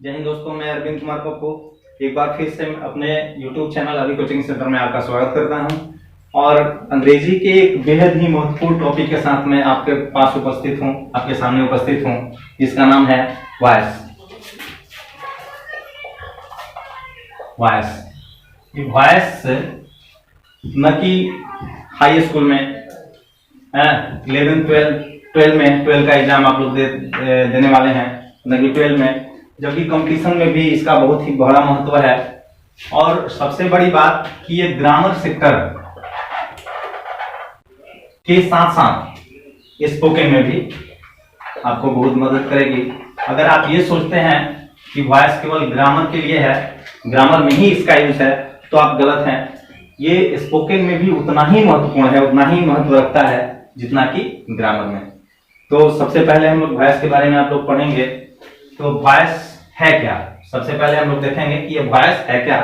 जय हिंद दोस्तों, मैं अरविंद कुमार पप्पू एक बार फिर से अपने YouTube चैनल अभी कोचिंग सेंटर में आपका स्वागत करता हूं और अंग्रेजी के एक बेहद ही महत्वपूर्ण टॉपिक के साथ मैं आपके पास उपस्थित हूं, आपके सामने उपस्थित हूं, जिसका नाम है वॉइस। ये वॉइस न कि हाई स्कूल में 11, 12 में 12 का एग्जाम आप लोग देने वाले हैं, न कि 12 में, जबकि कंपटीशन में भी इसका बहुत ही बड़ा महत्व है। और सबसे बड़ी बात कि ये ग्रामर सेक्टर के साथ साथ स्पोकन में भी आपको बहुत मदद करेगी। अगर आप ये सोचते हैं कि वॉइस केवल ग्रामर के लिए है, ग्रामर में ही इसका यूज है, तो आप गलत हैं। ये स्पोकन में भी उतना ही महत्वपूर्ण है, उतना ही महत्व रखता है जितना कि ग्रामर में। तो सबसे पहले हम लोग वॉइस के बारे में आप लोग पढ़ेंगे। तो वॉइस है क्या, सबसे पहले हम लोग देखेंगे कि ये वॉइस है क्या।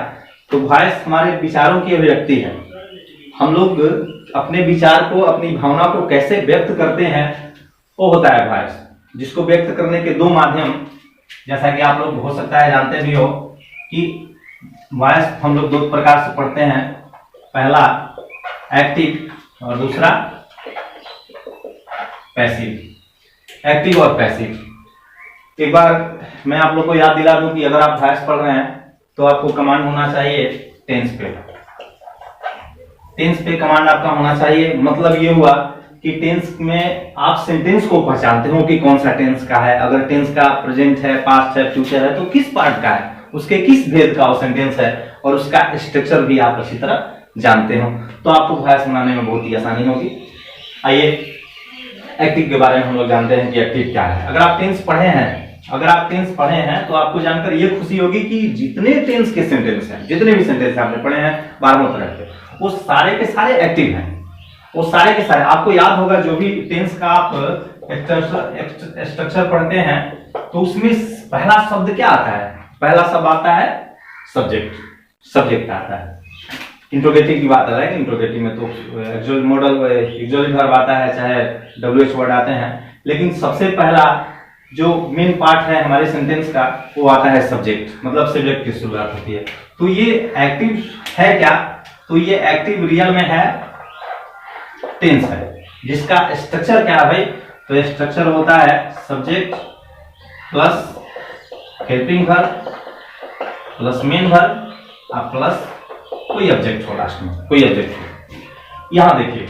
तो वॉइस हमारे विचारों की अभिव्यक्ति है। हम लोग अपने विचार को, अपनी भावना को कैसे व्यक्त करते हैं, वो होता है वॉइस। जिसको व्यक्त करने के दो माध्यम, जैसा कि आप लोग हो सकता है जानते भी हो कि वॉइस हम लोग दो प्रकार से पढ़ते हैं। पहला एक्टिव और दूसरा पैसिव। एक्टिव और पैसिव। एक बार मैं आप लोग को याद दिला दूं कि अगर आप वॉइस पढ़ रहे हैं तो आपको कमांड होना चाहिए टेंस पे। टेंस पे कमांड आपका होना चाहिए। मतलब ये हुआ कि टेंस में आप सेंटेंस को पहचानते हो कि कौन सा टेंस का है। अगर टेंस का प्रेजेंट है, पास्ट है, फ्यूचर है, तो किस पार्ट का है, उसके किस भेद का वो सेंटेंस है, और उसका स्ट्रक्चर भी आप अच्छी तरह जानते हो, तो आपको वॉइस बनाने में बहुत ही आसानी होगी। आइए एक्टिव के बारे में हम लोग जानते हैं कि एक्टिव क्या है। अगर आप टेंस पढ़े हैं तो आपको जानकर ये खुशी होगी कि जितने टेंस के सेंटेंस हैं, जितने भी सेंटेंस आपने पढ़े हैं 12 तरह के, वो सारे के सारे एक्टिव हैं। वो सारे के सारे आपको याद होगा, जो भी टेंस का आप स्ट्रक्चर पढ़ते हैं तो उसमें पहला शब्द क्या आता है? पहला शब्द आता है सब्जेक्ट। सब्जेक्ट आता है। इंट्रोगेटिव की बात अलग है, इंट्रोगेटिव में तो एक्चुअल मॉडल एक्चुअल वर्ब आता है, चाहे WH वर्ड आते हैं, लेकिन सबसे पहला जो मेन पार्ट है हमारे सेंटेंस का, वो आता है सब्जेक्ट। मतलब सब्जेक्ट की शुरुआत होती है। तो ये एक्टिव है क्या? तो ये एक्टिव रियल में है टेंस है, जिसका स्ट्रक्चर क्या है भाई? तो स्ट्रक्चर होता है subject plus helping verb plus main verb और प्लस कोई ऑब्जेक्ट हो, लास्ट में कोई ऑब्जेक्ट हो। यहां देखिए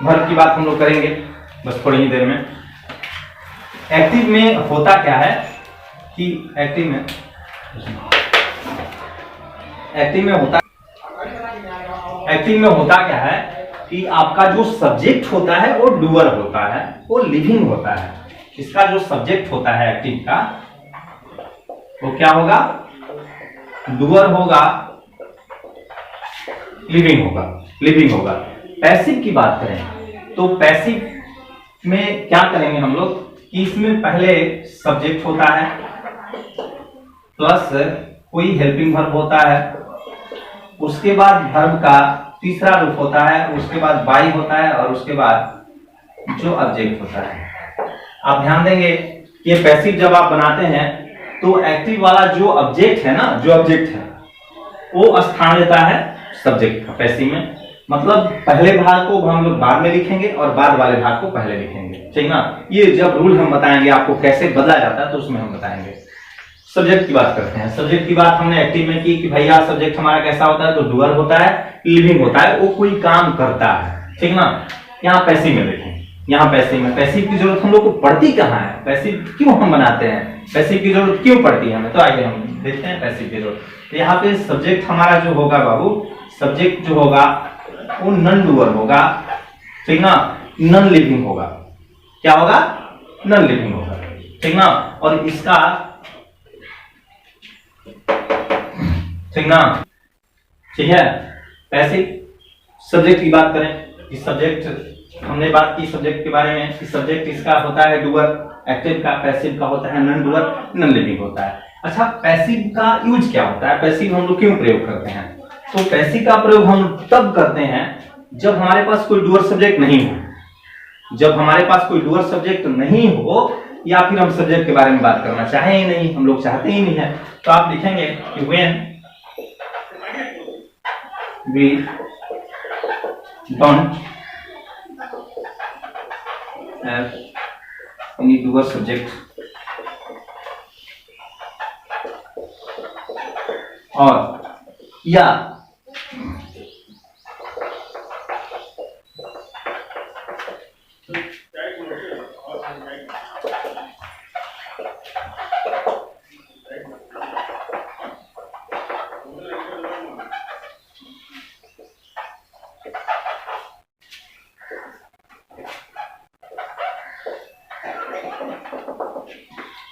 वर्ब की बात हम लोग करेंगे बस थोड़ी ही देर में। एक्टिव में होता क्या है कि एक्टिव में होता क्या है कि आपका जो सब्जेक्ट होता है वो डूअर होता है, वो लिविंग होता है। इसका जो सब्जेक्ट होता है एक्टिव का, वो क्या होगा? डूअर होगा, लिविंग होगा। पैसिव की बात करें तो पैसिव में क्या करेंगे हम लोग कि इसमें पहले सब्जेक्ट होता है प्लस कोई हेल्पिंग वर्ब होता है, उसके बाद वर्ब का तीसरा रूप होता है, उसके बाद बाई होता है, और उसके बाद जो ऑब्जेक्ट होता है। आप ध्यान देंगे कि ये पैसिव जब आप बनाते हैं तो एक्टिव वाला जो ऑब्जेक्ट है ना, जो ऑब्जेक्ट है वो स्थान लेता है सब्जेक्ट का पैसिव में। मतलब पहले भाग को हम लोग बाद में लिखेंगे और बाद वाले भाग को पहले लिखेंगे, ठीक ना? ये जब रूल हम बताएंगे आपको कैसे बदला जाता है तो उसमें हम बताएंगे। सब्जेक्ट की बात करते हैं। सब्जेक्ट की बात हमने एक्टिव में की कि भैया सब्जेक्ट हमारा कैसा होता है? तो डूअर होता है, लिविंग होता है, वो कोई काम करता है, ठीक ना? यहाँ पैसिव में देखें, यहाँ पैसिव में पैसिव की जरूरत हम लोग को पड़ती कहाँ है? पैसिव क्यों हम बनाते हैं? पैसिव की जरूरत क्यों पड़ती है हमें? तो आइए हम देखते हैं पैसिव की जरूरत। तो यहाँ पे सब्जेक्ट हमारा जो होगा बाबू, सब्जेक्ट जो होगा वो नॉन डूअर होगा, ठीक ना? नॉन लिविंग होगा। क्या होगा? नॉन लिविंग होगा, ठीक ना? और इसका, ठीक ना, ठीक है। पैसिव सब्जेक्ट की बात करें, इस सब्जेक्ट हमने बात की सब्जेक्ट के बारे में कि सब्जेक्ट इसका होता है डूअर, एक्टिव का, पैसिव का होता है नॉन डूअर, नॉन लिविंग होता है। अच्छा, पैसिव का यूज क्या होता है? पैसिव हम लोग क्यों प्रयोग करते हैं? तो पैसिव का प्रयोग हम तब करते हैं जब हमारे पास कोई डूअर सब्जेक्ट नहीं हो। जब हमारे पास कोई डूअर सब्जेक्ट नहीं हो या फिर हम सब्जेक्ट के बारे में बात करना चाहें ही नहीं, हम लोग चाहते ही नहीं है, तो आप लिखेंगे कि when we don't have any doer subject और या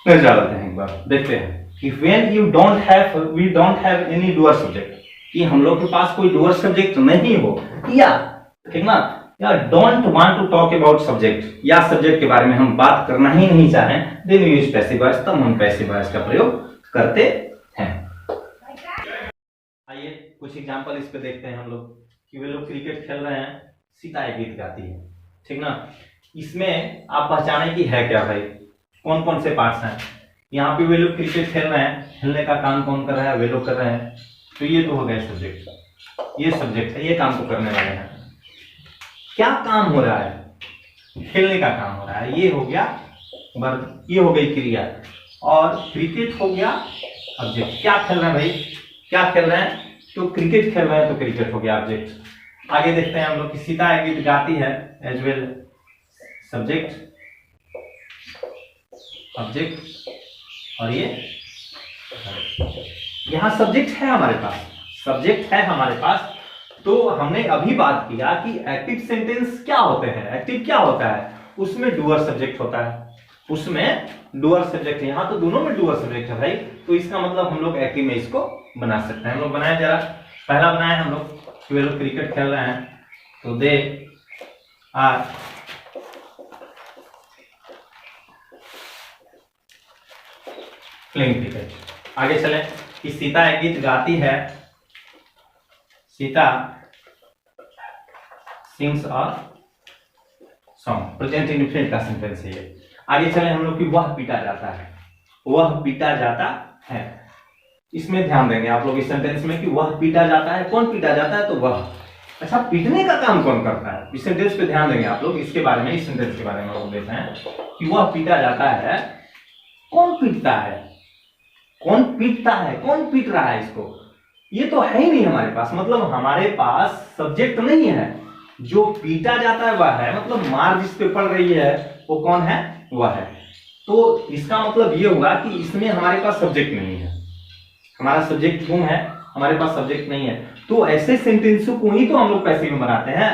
जाते हैं, एक बार देखते हैं कि when you don't have we don't have any dual subject, कि हम लोग के पास कोई डुअर सब्जेक्ट नहीं हो, या ठीक ना, या don't want to talk about subject, या सब्जेक्ट के बारे में हम बात करना ही नहीं चाहें, then we use passive voice, तब हम पैसिव वॉइस का प्रयोग करते हैं। आइए कुछ एग्जांपल इस पे देखते हैं हम लोग कि वे लोग क्रिकेट खेल रहे हैं, सीता एक गीत गाती है, ठीक ना। इसमें आप पहचाने की है क्या भाई, कौन कौन से पार्ट्स हैं। यहाँ पे वे लोग क्रिकेट खेल रहे हैं, खेलने का काम कौन कर रहा है, वे लोग कर रहे हैं, तो ये तो हो गया सब्जेक्ट, ये सब्जेक्ट है, ये काम को करने वाले हैं। क्या काम हो रहा है, खेलने का काम हो रहा है, ये हो गया वर्ब, ये हो गई क्रिया, और क्रिकेट हो गया ऑब्जेक्ट। क्या खेल रहे हैं भाई, क्या खेल रहे हैं, तो क्रिकेट खेल रहे हैं, तो क्रिकेट हो गया ऑब्जेक्ट। आगे देखते हैं हम लोग कि सीता एक गीत गाती है, एज वेल सब्जेक्ट ऑब्जेक्ट, और ये यहाँ सब्जेक्ट है हमारे पास, सब्जेक्ट है हमारे पास। तो हमने अभी बात किया कि एक्टिव सेंटेंस क्या होते हैं, एक्टिव क्या होता है, उसमें डूअर सब्जेक्ट होता है, उसमें डूअर सब्जेक्ट, यहाँ तो दोनों में डूअर सब्जेक्ट है भाई, तो इसका मतलब हम लोग एक्टिव में इसको बना सकते हैं। हम लोग बनाए, जरा पहला बनाए हम लोग कि वे लोग क्रिकेट खेल रहे हैं, तो दे आर प्लेइंग क्रिकेट। आगे चले कि सीता एक गीत गाती है, Sita sings a song, present indefinite का सेंटेंस है ये। आगे चले हम लोग कि वह पीटा जाता है, वह पीटा जाता है, इसमें ध्यान देंगे आप लोग इस सेंटेंस में कि वह पीटा जाता है, कौन पीटा जाता है, तो वह। अच्छा, पीटने का काम कौन करता है, इस सेंटेंस पे ध्यान देंगे आप लोग, इसके बारे में, इस सेंटेंस के बारे में लोग देखते हैं कि वह पीटा जाता है, कौन पीटता है, कौन पीटता है, कौन पीट रहा है इसको, ये तो है ही नहीं हमारे पास, मतलब हमारे पास सब्जेक्ट नहीं है। जो पीटा जाता है वह है, मतलब मार जिस पे पड़ रही है वो कौन है, वह है। तो इसका मतलब ये हुआ कि इसमें हमारे पास सब्जेक्ट नहीं है, हमारा सब्जेक्ट गुम है, हमारे पास सब्जेक्ट नहीं है। तो ऐसे सेंटेंसों को ही तो हम लोग पैसिव में बनाते हैं,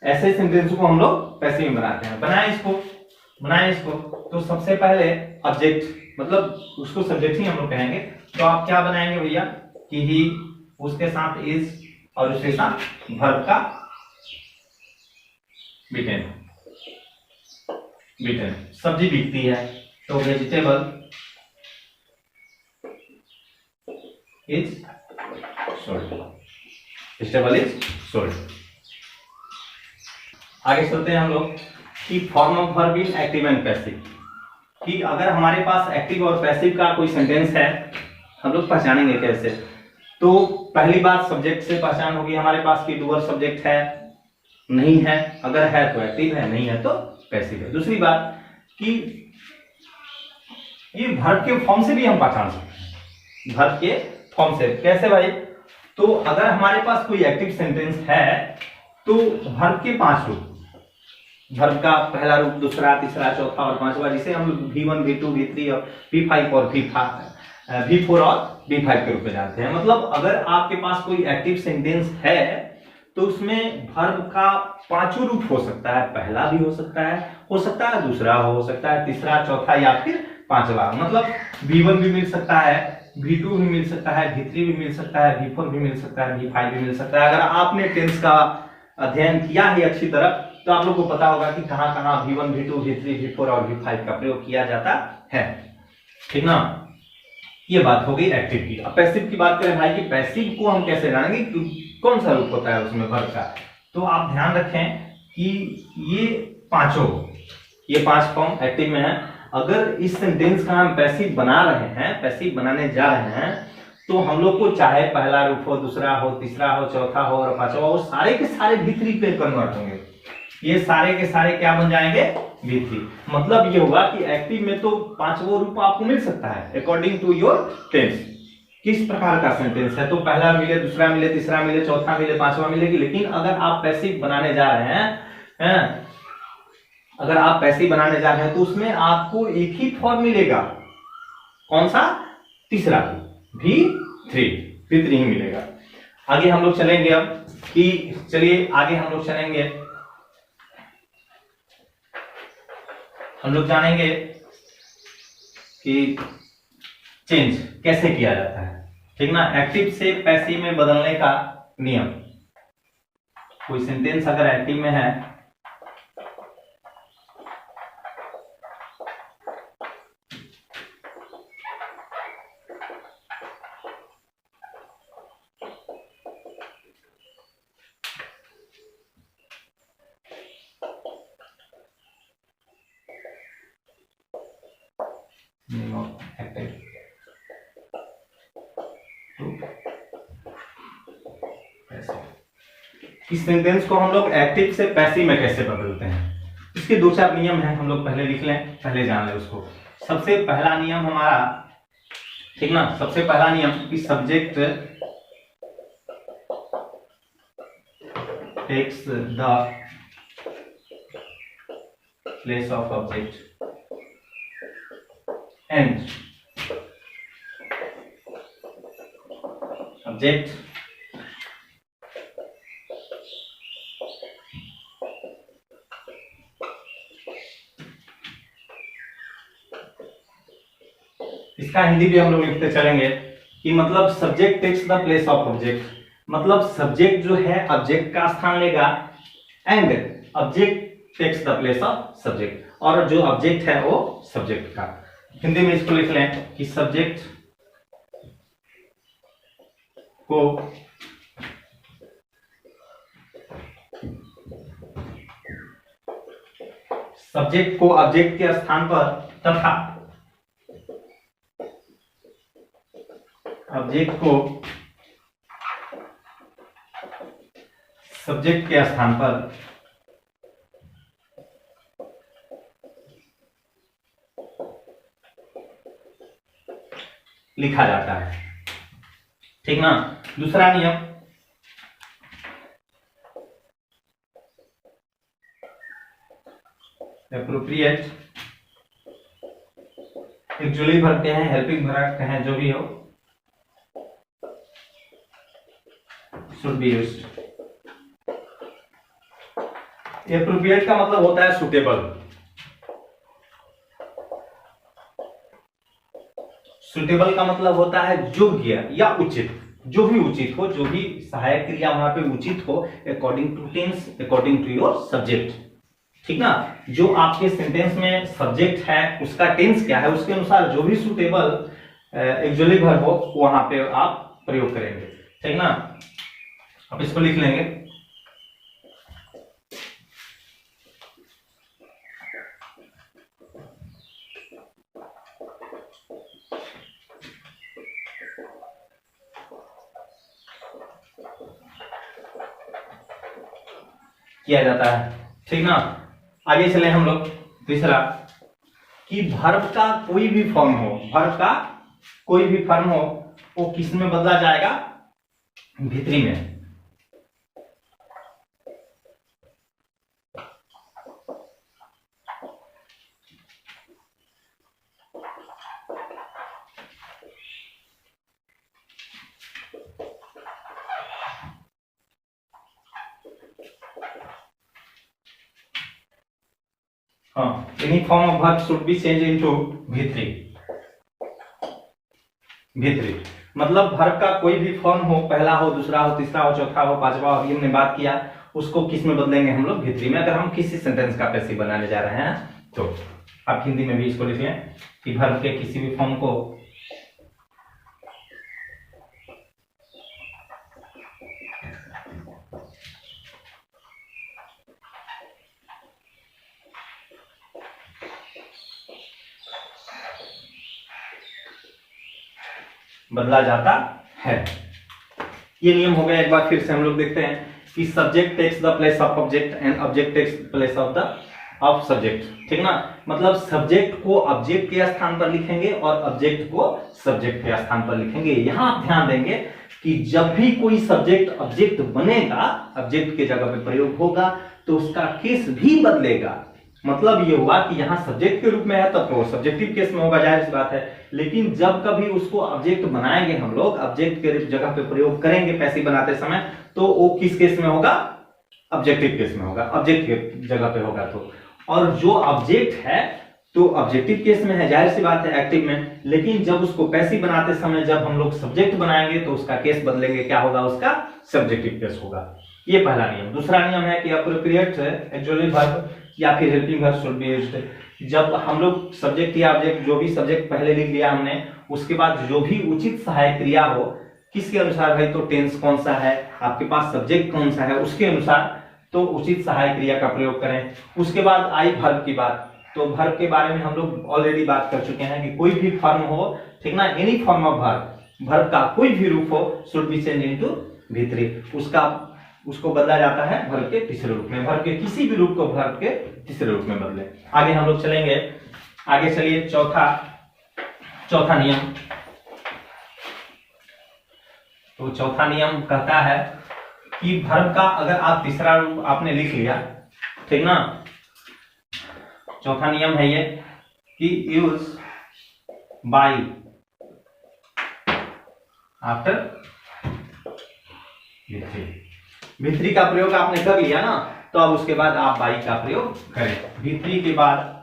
ऐसे सेंटेंसों को हम लोग पैसिव में बनाते हैं। बनाए इसको, तो सबसे पहले ऑब्जेक्ट, मतलब उसको सब्जेक्ट ही हम लोग कहेंगे, तो आप क्या बनाएंगे भैया कि ही, उसके साथ इज, और उसके साथ वर्ब का बीटेन, सब्जी बिकती है, तो vegetable is sold, vegetable is sold. आगे चलते हैं हम लोग कि form of verb in active and passive, कि अगर हमारे पास एक्टिव और पैसिव का कोई सेंटेंस है, हम लोग पहचानेंगे कैसे। तो पहली बात, सब्जेक्ट से पहचान होगी हमारे पास कि डूअर सब्जेक्ट है, नहीं है, अगर है तो एक्टिव है, नहीं है तो पैसिव है। दूसरी बात कि ये वर्ब के फॉर्म से भी हम पहचान सकते हैं, वर्ब के फॉर्म से कैसे भाई, तो अगर हमारे पास कोई एक्टिव सेंटेंस है तो वर्ब के 5 रूप, वर्ब का पहला रूप, दूसरा, तीसरा, चौथा और पांचवा, जिसे हम V1, V2, V3 और V5 और V4 और V5 के रूप में जानते हैं। मतलब अगर आपके पास कोई एक्टिव सेंटेंस है तो उसमें वर्ब का 5 रूप हो सकता है, पहला भी हो सकता है दूसरा हो सकता है, तीसरा, चौथा या फिर पांचवा। मतलब V1 भी मिल सकता है, V2 भी मिल सकता है, V3 भी मिल सकता है, V4 भी मिल सकता है, V5 भी मिल सकता है। अगर आपने टेंस का अध्ययन किया है अच्छी तरह तो आप लोग को पता होगा कि कहां कहां V1, V2, V3, V4 और V5 का प्रयोग किया जाता है, ठीक ना। ये बात हो गई एक्टिव की। अब पैसिव की बात करें भाई कि पैसिव को हम कैसे जानेंगे, कौन सा रूप होता है उसमें वर्ब का। तो आप ध्यान रखें कि ये पांचों ये 5 फॉर्म एक्टिव में है। अगर इस सेंटेंस का हम पैसिव बना रहे हैं, पैसिव बनाने जा रहे हैं, तो हम लोग को चाहे पहला रूप हो, दूसरा हो, तीसरा हो, चौथा हो और पांचवा हो, सारे के सारे V3 पे कन्वर्ट होंगे। ये सारे के सारे क्या बन जाएंगे? V3। मतलब ये होगा कि एक्टिव में तो पांचवा रूप आपको मिल सकता है अकॉर्डिंग टू योर टेंस, किस प्रकार का सेंटेंस है। तो पहला मिले, दूसरा मिले, तीसरा मिले, चौथा मिले, पांचवा मिलेगी। लेकिन अगर आप पैसिव बनाने जा रहे हैं, अगर आप पैसिव बनाने जा रहे हैं तो उसमें आपको एक ही फॉर्म मिलेगा। कौन सा? तीसरा, V3 ही मिलेगा। आगे हम लोग चलेंगे अब कि चलिए आगे हम लोग चलेंगे, हम लोग जानेंगे कि चेंज कैसे किया जाता है, ठीक ना। एक्टिव से पैसिव में बदलने का नियम। कोई सेंटेंस अगर एक्टिव में है इस सेंटेंस को हम लोग एक्टिव से पैसिव में कैसे बदलते हैं, इसके 2-4 नियम हैं, हम लोग पहले लिख लें, पहले जान लें उसको। सबसे पहला नियम हमारा, ठीक ना, सबसे पहला नियम कि subject takes the place of object and object इसका हिंदी भी हम लोग लिखते चलेंगे कि मतलब subject takes the place of object, मतलब सब्जेक्ट जो है ऑब्जेक्ट का स्थान लेगा and object takes the place of subject, और जो ऑब्जेक्ट है वो सब्जेक्ट का। हिंदी में इसको लिख लें कि सब्जेक्ट को ऑब्जेक्ट के स्थान पर तथा ऑब्जेक्ट को सब्जेक्ट के स्थान पर लिखा जाता है, ठीक ना। दूसरा नियम, एप्रोप्रिएट, एक्चुअली वर्ब कहें, हेल्पिंग वर्ब कहें, जो भी हो, should be used। एप्रोप्रिएट का मतलब होता है सुटेबल, सुटेबल का मतलब होता है योग्य या उचित, जो भी उचित हो, जो भी सहायक क्रिया वहां पे उचित हो according to tense, according to your subject, ठीक ना। जो आपके सेंटेंस में सब्जेक्ट है उसका टेंस क्या है, उसके अनुसार जो भी सुटेबल एक्चुअली वर्ब हो वहां पे आप प्रयोग करेंगे, ठीक ना। अब इसको लिख लेंगे, किया जाता है, ठीक ना। आगे चले हम लोग, तीसरा कि वर्ब का कोई भी फॉर्म हो, वर्ब का कोई भी फॉर्म हो वो किस में बदला जाएगा? V3 में। Any form of verb should be changed into V3। V3 मतलब वर्ब का कोई भी फॉर्म हो, पहला हो, दूसरा हो, तीसरा हो, चौथा हो, पांचवा हो, अभी हमने बात किया, उसको किस में बदलेंगे हम लोग? V3 में। अगर हम किसी सेंटेंस का पैसिव बनाने जा रहे हैं तो आप हिंदी में भी इसको लिख लें कि वर्ब के किसी भी फॉर्म को बदला जाता है। ये नियम हो गया। एक बार फिर से हम लोग देखते हैं कि subject takes the place of object and object takes place of the subject, ठीक ना। मतलब सब्जेक्ट को ऑब्जेक्ट के स्थान पर लिखेंगे और ऑब्जेक्ट को सब्जेक्ट के स्थान पर लिखेंगे। यहां आप ध्यान देंगे कि जब भी कोई सब्जेक्ट ऑब्जेक्ट बनेगा, ऑब्जेक्ट के जगह पे प्रयोग होगा, तो उसका केस भी बदलेगा। मतलब ये हुआ कि यहाँ सब्जेक्ट के रूप में है तब तो सब्जेक्टिव केस में होगा, जाहिर सी बात है। लेकिन जब कभी उसको ऑब्जेक्ट बनाएंगे हम लोग, ऑब्जेक्ट के जगह पे प्रयोग करेंगे पैसिव बनाते समय, तो वो किस केस में होगा? ऑब्जेक्टिव केस में होगा, ऑब्जेक्ट के जगह पे होगा। तो और जो ऑब्जेक्ट है तो ऑब्जेक्टिव केस में है, जाहिर सी बात है, एक्टिव में। लेकिन जब उसको पैसिव बनाते समय जब हम लोग सब्जेक्ट बनाएंगे तो उसका केस बदलेंगे, क्या होगा? उसका सब्जेक्टिव केस होगा। ये पहला नियम। दूसरा नियम है कि अप्रोप्रिएट एक्चुअली वर्ब या फिर helping verb should be used. जब हम लोग सब्जेक्ट या ऑब्जेक्ट, जो भी सब्जेक्ट पहले लिख लिया हमने, उसके बाद जो भी उचित सहायक क्रिया हो, किसके अनुसार भाई? तो टेंस कौन सा है, आपके पास सब्जेक्ट कौन सा है, उसके अनुसार तो उचित सहायक क्रिया का प्रयोग करें। उसके बाद आई वर्ब की बात। तो वर्ब के बारे में हम लोग ऑलरेडी बात कर चुके हैं कि कोई भी फॉर्म हो, ठीक ना, any form of verb, verb का कोई भी रूप हो, should be change into V3। उसको बदला जाता है वर्ब के तीसरे रूप में। वर्ब के किसी भी रूप को वर्ब के तीसरे रूप में बदले। आगे हम लोग चलेंगे। आगे चलिए चौथा नियम। तो चौथा नियम कहता है कि वर्ब का अगर आप तीसरा रूप आपने लिख लिया, ठीक ना, चौथा नियम है ये कि यूज बाय आफ्टर V3 का प्रयोग आपने कर लिया ना, तो अब उसके बाद आप बाई का प्रयोग करें। V3 के बाद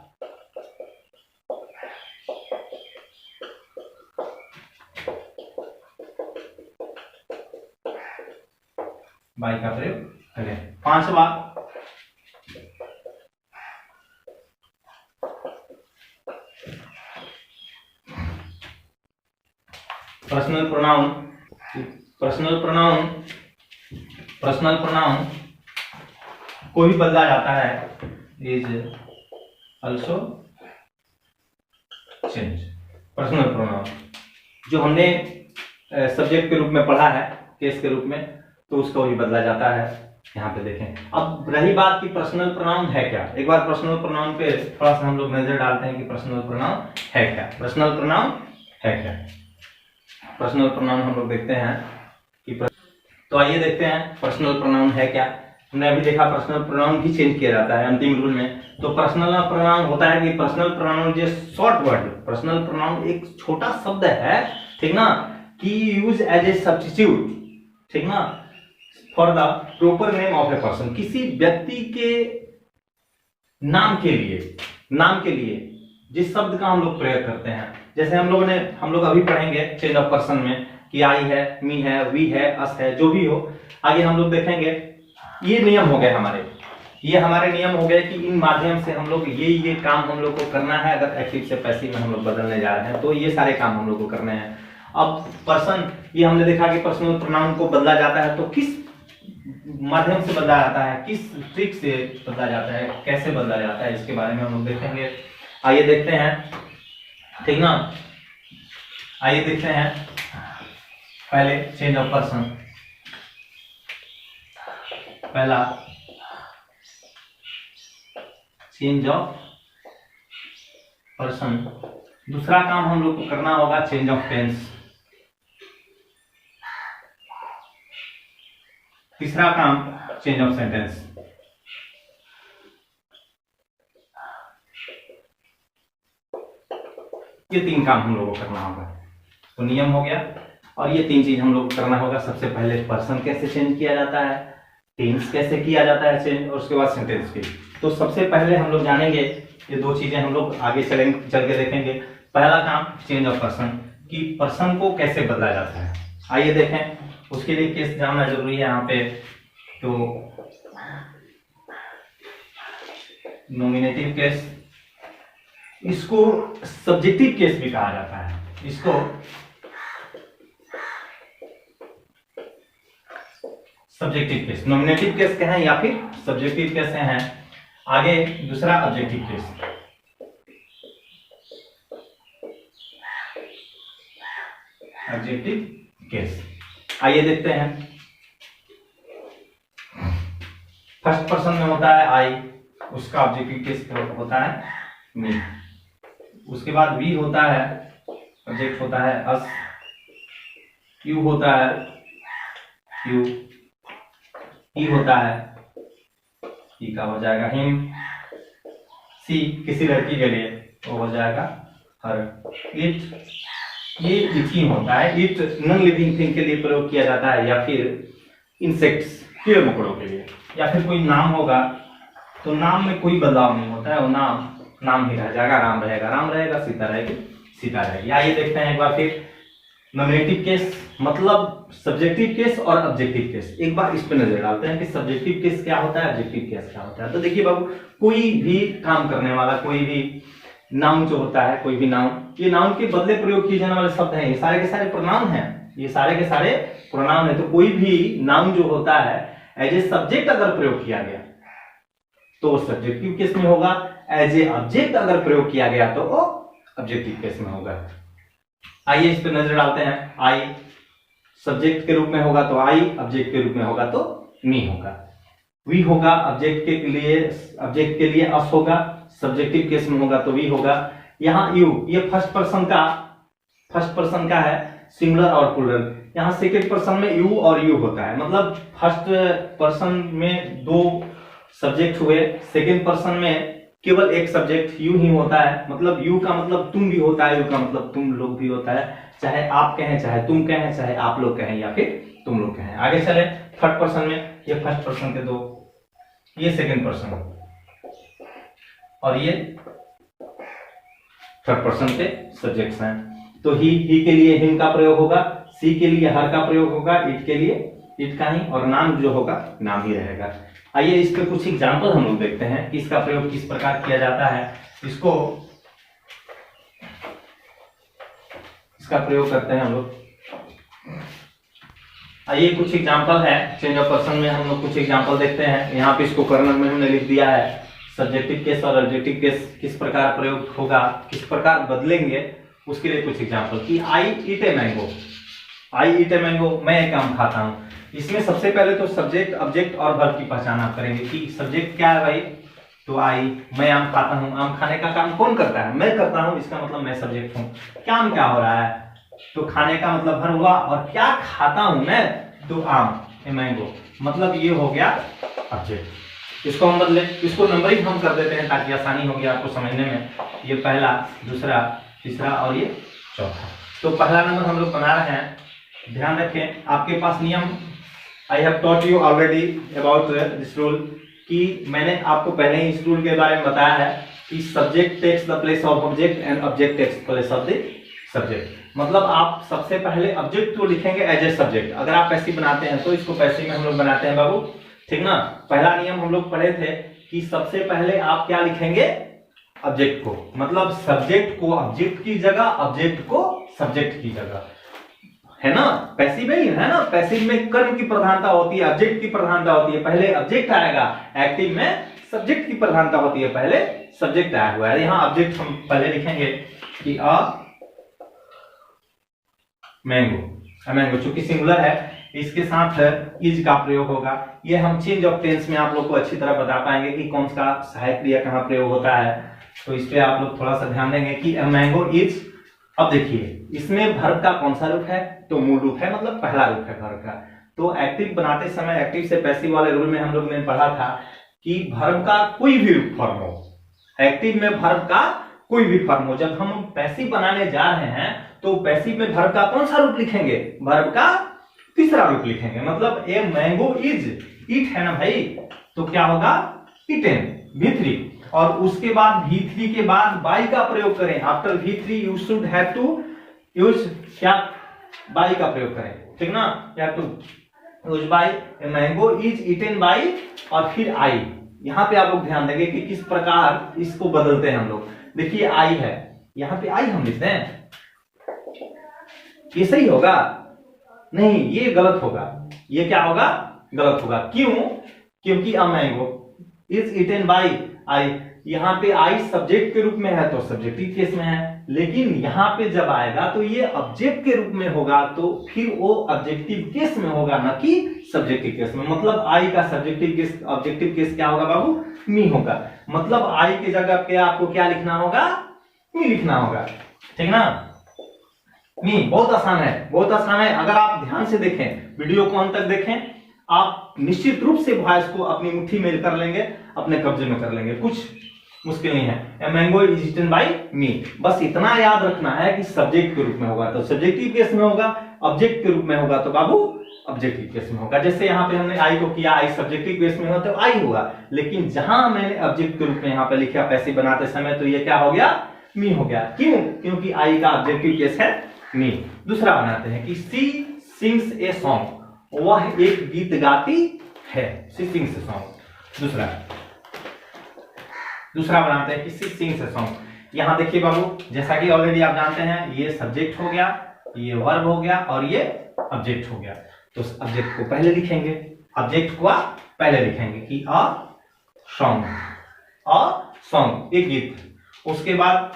बाई का प्रयोग करें। पांचवा, पर्सनल प्रोनाउन। पर्सनल प्रोनाउन को भी बदला जाता है, is also change. Personal pronoun जो हमने सब्जेक्ट के रूप में पढ़ा है, केस के रूप में, तो उसको भी बदला जाता है। यहाँ पे देखें। अब रही बात कि पर्सनल प्रोनाउन है क्या, एक बार पर्सनल प्रोनाउन पे थोड़ा सा हम लोग नजर डालते हैं कि पर्सनल प्रोनाउन है क्या। पर्सनल प्रोनाउन है क्या? पर्सनल प्रोनाउन हम लोग देखते हैं कि तो आइए देखते हैं पर्सनल प्रोनाउन है क्या। हमने अभी देखा पर्सनल प्रोनाउन भी चेंज किया जाता है अंतिम रूल में। तो पर्सनल प्रोनाउन होता है कि पर्सनल प्रोनाउन जो शॉर्ट वर्ड, पर्सनल प्रोनाउन एक छोटा शब्द है, ठीक ना, कि यूज एज ए सब्स्टिट्यूट, ठीक ना, for the proper name of a person. किसी व्यक्ति के नाम के लिए जिस शब्द का हम लोग प्रयोग करते हैं, जैसे हम लोग अभी पढ़ेंगे चेंज ऑफ पर्सन में कि आई है, मी है, वी है, अस है, जो भी हो। आगे हम लोग देखेंगे। ये नियम हो गए हमारे नियम हो गए कि इन माध्यम से हम लोग ये काम हम लोग को करना है। अगर एक्टिव से पैसिव में हम लोग बदलने जा रहे हैं तो ये सारे काम हम लोग को करने हैं। अब पर्सन, ये हमने देखा कि पर्सनल प्रोनाउन को बदला जाता है, तो किस माध्यम से बदला जाता है, किस ट्रिक से बदला जाता है, कैसे बदला जाता है, इसके बारे में हम लोग देखेंगे। आइए देखते हैं, ठीक ना। आइए देखते हैं पहले चेंज ऑफ पर्सन। पहला चेंज ऑफ पर्सन। दूसरा काम हम लोग को करना होगा चेंज ऑफ टेंस। तीसरा काम चेंज ऑफ सेंटेंस। ये 3 काम हम लोग को करना होगा। तो नियम हो गया और ये 3 चीज हम लोग को करना होगा। सबसे पहले पर्सन कैसे चेंज किया जाता है, टेंस कैसे किया जाता है चेंज, और उसके बाद सेंटेंस की। तो सबसे पहले हम लोग जानेंगे ये 2 चीजें, हम लोग आगे चल के देखेंगे। पहला काम चेंज ऑफ पर्सन, कि पर्सन को कैसे बदला जाता है। आइए देखें, उसके लिए केस जानना जरूरी है यहाँ पे। तो नॉमिनेटिव केस, इसको सब्जेक्टिव केस भी कहा जाता है। इसको सब्जेक्टिव केस, नॉमिनेटिव केस कहें या फिर सब्जेक्टिव केस हैं। आगे दूसरा ऑब्जेक्टिव केस। Adjective case. आइए देखते हैं। फर्स्ट पर्सन में होता है आई, उसका ऑब्जेक्टिव केस होता है मी। उसके बाद वी होता है, ऑब्जेक्ट होता है अस। यू होता है यू। ई होता है, ई का हो जाएगा हिम। सी किसी लड़की के लिए वो हो जाएगा हर। इट, ये इचिंग होता है। इट नॉन लिविंग थिंग के लिए प्रयोग किया जाता है, या फिर इंसेक्ट्स कीड़े मकोड़ों के लिए। या फिर कोई नाम होगा तो नाम में कोई बदलाव नहीं होता है, वो नाम नाम ही रह जाएगा। राम रहेगा राम रहेगा, सीता रहेगी सीता रहेगी। आइए देखते हैं एक बार फिर नॉमिनेटिव केस, मतलब सब्जेक्टिव केस और ऑब्जेक्टिव केस। एक बार इस पे नजर डालते हैं कि सब्जेक्टिव केस क्या होता है, ऑब्जेक्टिव केस क्या होता है। तो देखिए बाबू, कोई भी काम करने वाला, कोई भी नाउन जो होता है, कोई भी नाउन, ये नाउन के बदले प्रयोग किए जाने वाले शब्द हैं। ये सारे के सारे प्रोनाउन हैं, ये सारे के सारे प्रोनाउन है। तो कोई भी नाउन जो होता है एज ए सब्जेक्ट अगर प्रयोग किया गया तो वो सब्जेक्टिव केस में होगा। एज ए ऑब्जेक्ट अगर प्रयोग किया गया तो वो ऑब्जेक्टिव केस में होगा। आइए इस पर नजर डालते हैं। आई सब्जेक्ट के रूप में होगा तो आई, ऑब्जेक्ट के रूप में होगा तो मी होगा। वी होगा ऑब्जेक्ट के लिए अस होगा, सब्जेक्टिव केस में होगा तो वी होगा। यहाँ यू, ये फर्स्ट पर्सन का है, सिंगुलर और प्लूरल। यहाँ सेकंड पर्सन में यू और यू होता है, मतलब फर्स्ट पर्सन में दो सब्जेक्ट हुए, सेकंड पर्सन में केवल एक सब्जेक्ट यू ही होता है। मतलब यू का मतलब तुम भी होता है, यू का मतलब तुम लोग भी होता है। चाहे आप कहें, चाहे तुम कहें, चाहे आप लोग कहें या फिर तुम लोग कहें। आगे चले थर्ड पर्सन में, ये फर्स्ट पर्सन के दो, ये सेकंड पर्सन और ये थर्ड पर्सन के सब्जेक्ट्स हैं। तो ही के लिए हिम का प्रयोग होगा, सी के लिए हर का प्रयोग होगा, इट के लिए इट का ही, और नाम जो होगा नाम ही रहेगा। आइए इस पे कुछ एग्जाम्पल हम लोग देखते हैं कि इसका प्रयोग किस प्रकार किया जाता है। इसका प्रयोग करते हैं हम लोग। आइए कुछ एग्जाम्पल है चेंज ऑफ पर्सन में, हम लोग कुछ एग्जाम्पल देखते हैं। यहाँ पे इसको कर्नल में हमने लिख दिया है। सब्जेक्टिव केस और ऑब्जेक्टिव केस किस प्रकार प्रयोग होगा, किस प्रकार बदलेंगे, उसके लिए कुछ एग्जाम्पल। कि आई ईट a mango, I eat a mango, मैं एक आम खाता हूँ। इसमें सबसे पहले तो सब्जेक्ट, ऑब्जेक्ट और वर्ब की पहचान आप करेंगे कि सब्जेक्ट क्या है भाई, तो आई, मैं आम खाता हूँ। आम खाने का काम कौन करता है, मैं करता हूँ, इसका मतलब मैं सब्जेक्ट हूँ। काम क्या हो रहा है, तो खाने का मतलब भर हुआ, और क्या खाता हूँ मैं, तो आम, ए मैंगो, मतलब ये हो गया ऑब्जेक्ट। इसको हम बदले, इसको नंबरिंग हम कर देते हैं ताकि आसानी होगी आपको समझने में। ये पहला, दूसरा, तीसरा और ये चौथा। तो पहला नंबर हम लोग बना रहे हैं। ध्यान रखें आपके पास नियम, I have taught you already about this rule, कि मैंने आपको पहले ही इस रूल के बारे में बताया है कि subject takes the place of object and object takes the place of the subject. मतलब आप सबसे पहले ऑब्जेक्ट को लिखेंगे एज ए सब्जेक्ट। अगर आप पैसिव बनाते हैं तो इसको पैसिव में हम लोग बनाते हैं बाबू, ठीक ना। पहला नियम हम लोग पढ़े थे कि सबसे पहले आप क्या लिखेंगे, ऑब्जेक्ट को, मतलब सब्जेक्ट को ऑब्जेक्ट की जगह, ऑब्जेक्ट को सब्जेक्ट की जगह, है ना। पैसिव है ना, पैसिव में कर्म की प्रधानता होती है, ऑब्जेक्ट की प्रधानता होती है, पहले ऑब्जेक्ट आएगा। एक्टिव में सब्जेक्ट की प्रधानता होती है, पहले सब्जेक्ट आया हुआ है। यहाँ ऑब्जेक्ट हम पहले लिखेंगे कि अ मैंगो, चूंकि सिंगुलर है इसके साथ इज का प्रयोग होगा। ये हम चेंज ऑफ टेंस में आप लोग को अच्छी तरह बता पाएंगे कि कौन सा सहायक क्रिया कहाँ प्रयोग होता है। तो इस पे आप लोग थोड़ा सा ध्यान देंगे कि मैंगो इज। अब देखिए इसमें वर्ब का कौन सा रूप है, तो मूल रूप है, मतलब पहला रूप है वर्ब का। तो एक्टिव बनाते समय, एक्टिव से पैसिव वाले रूल में हम लोग ने पढ़ा था कि वर्ब का कोई भी रूप फॉर्म हो, एक्टिव में वर्ब का कोई भी फॉर्म हो। जब हम पैसिव बनाने जा रहे हैं तो पैसिव में वर्ब का कौन सा रूप लिखेंगे, वर्ब का तीसरा रूप लिखेंगे। मतलब ए मैंगो इज, ईट है ना भाई, तो क्या होगा ईटेन, V3। और उसके बाद V3 के बाद बाई का प्रयोग करें। After V3 you should have to use क्या, बाई का प्रयोग करें, ठीक ना। या to use by, mango is eaten by, और फिर आई। यहाँ पे आप लोग ध्यान देंगे कि किस प्रकार इसको बदलते हैं हम लोग। देखिए आई है, यहाँ पे आई हम लिखते हैं, ये सही होगा नहीं, ये गलत होगा। ये क्या होगा, गलत होगा। क्यों, क्योंकि a mango is eaten by I, यहाँ पे आई सब्जेक्ट के रूप में है तो सब्जेक्टिव केस में है, लेकिन यहाँ पे जब आएगा तो ये ऑब्जेक्ट के रूप में होगा तो फिर वो ऑब्जेक्टिव केस में होगा, ना कि सब्जेक्टिव केस में। मतलब आई का सब्जेक्टिव केस ऑब्जेक्टिव केस क्या होगा बाबू? मी होगा। मतलब आई की जगह पे आपको क्या लिखना होगा? मी लिखना होगा, ठीक ना। मी बहुत आसान है, बहुत आसान है। अगर आप ध्यान से देखें, वीडियो को अंत तक देखें, आप निश्चित रूप से वॉइस को अपनी मुट्ठी में कर लेंगे, अपने कब्जे में कर लेंगे, कुछ मुश्किल नहीं है। A mango is eaten by me, बस इतना याद रखना है कि सब्जेक्ट के रूप में होगा तो सब्जेक्टिव केस में होगा, ऑब्जेक्ट के रूप में होगा तो बाबू ऑब्जेक्टिव केस में होगा। जैसे यहाँ पे हमने आई को किया, आई सब्जेक्टिव केस में हो तो आई होगा, लेकिन जहां मैंने ऑब्जेक्ट के रूप में यहाँ पे लिखा पैसिव बनाते समय तो ये क्या हो गया? मी हो गया। क्यों? क्योंकि आई का ऑब्जेक्टिव केस है मी। दूसरा बनाते हैं कि सी सिंग्स ए सॉन्ग, वह एक गीत गाती है। सी सिंग्स ए सॉन्ग। दूसरा बनाते हैं कि सी सिंग्स ए सॉन्ग। यहां देखिए बाबू, जैसा कि ऑलरेडी आप जानते हैं, ये सब्जेक्ट हो गया, ये वर्ब हो गया और ये ऑब्जेक्ट हो गया। तो ऑब्जेक्ट को पहले लिखेंगे, ऑब्जेक्ट को पहले लिखेंगे कि अ सॉन्ग, अ सॉन्ग एक गीत। उसके बाद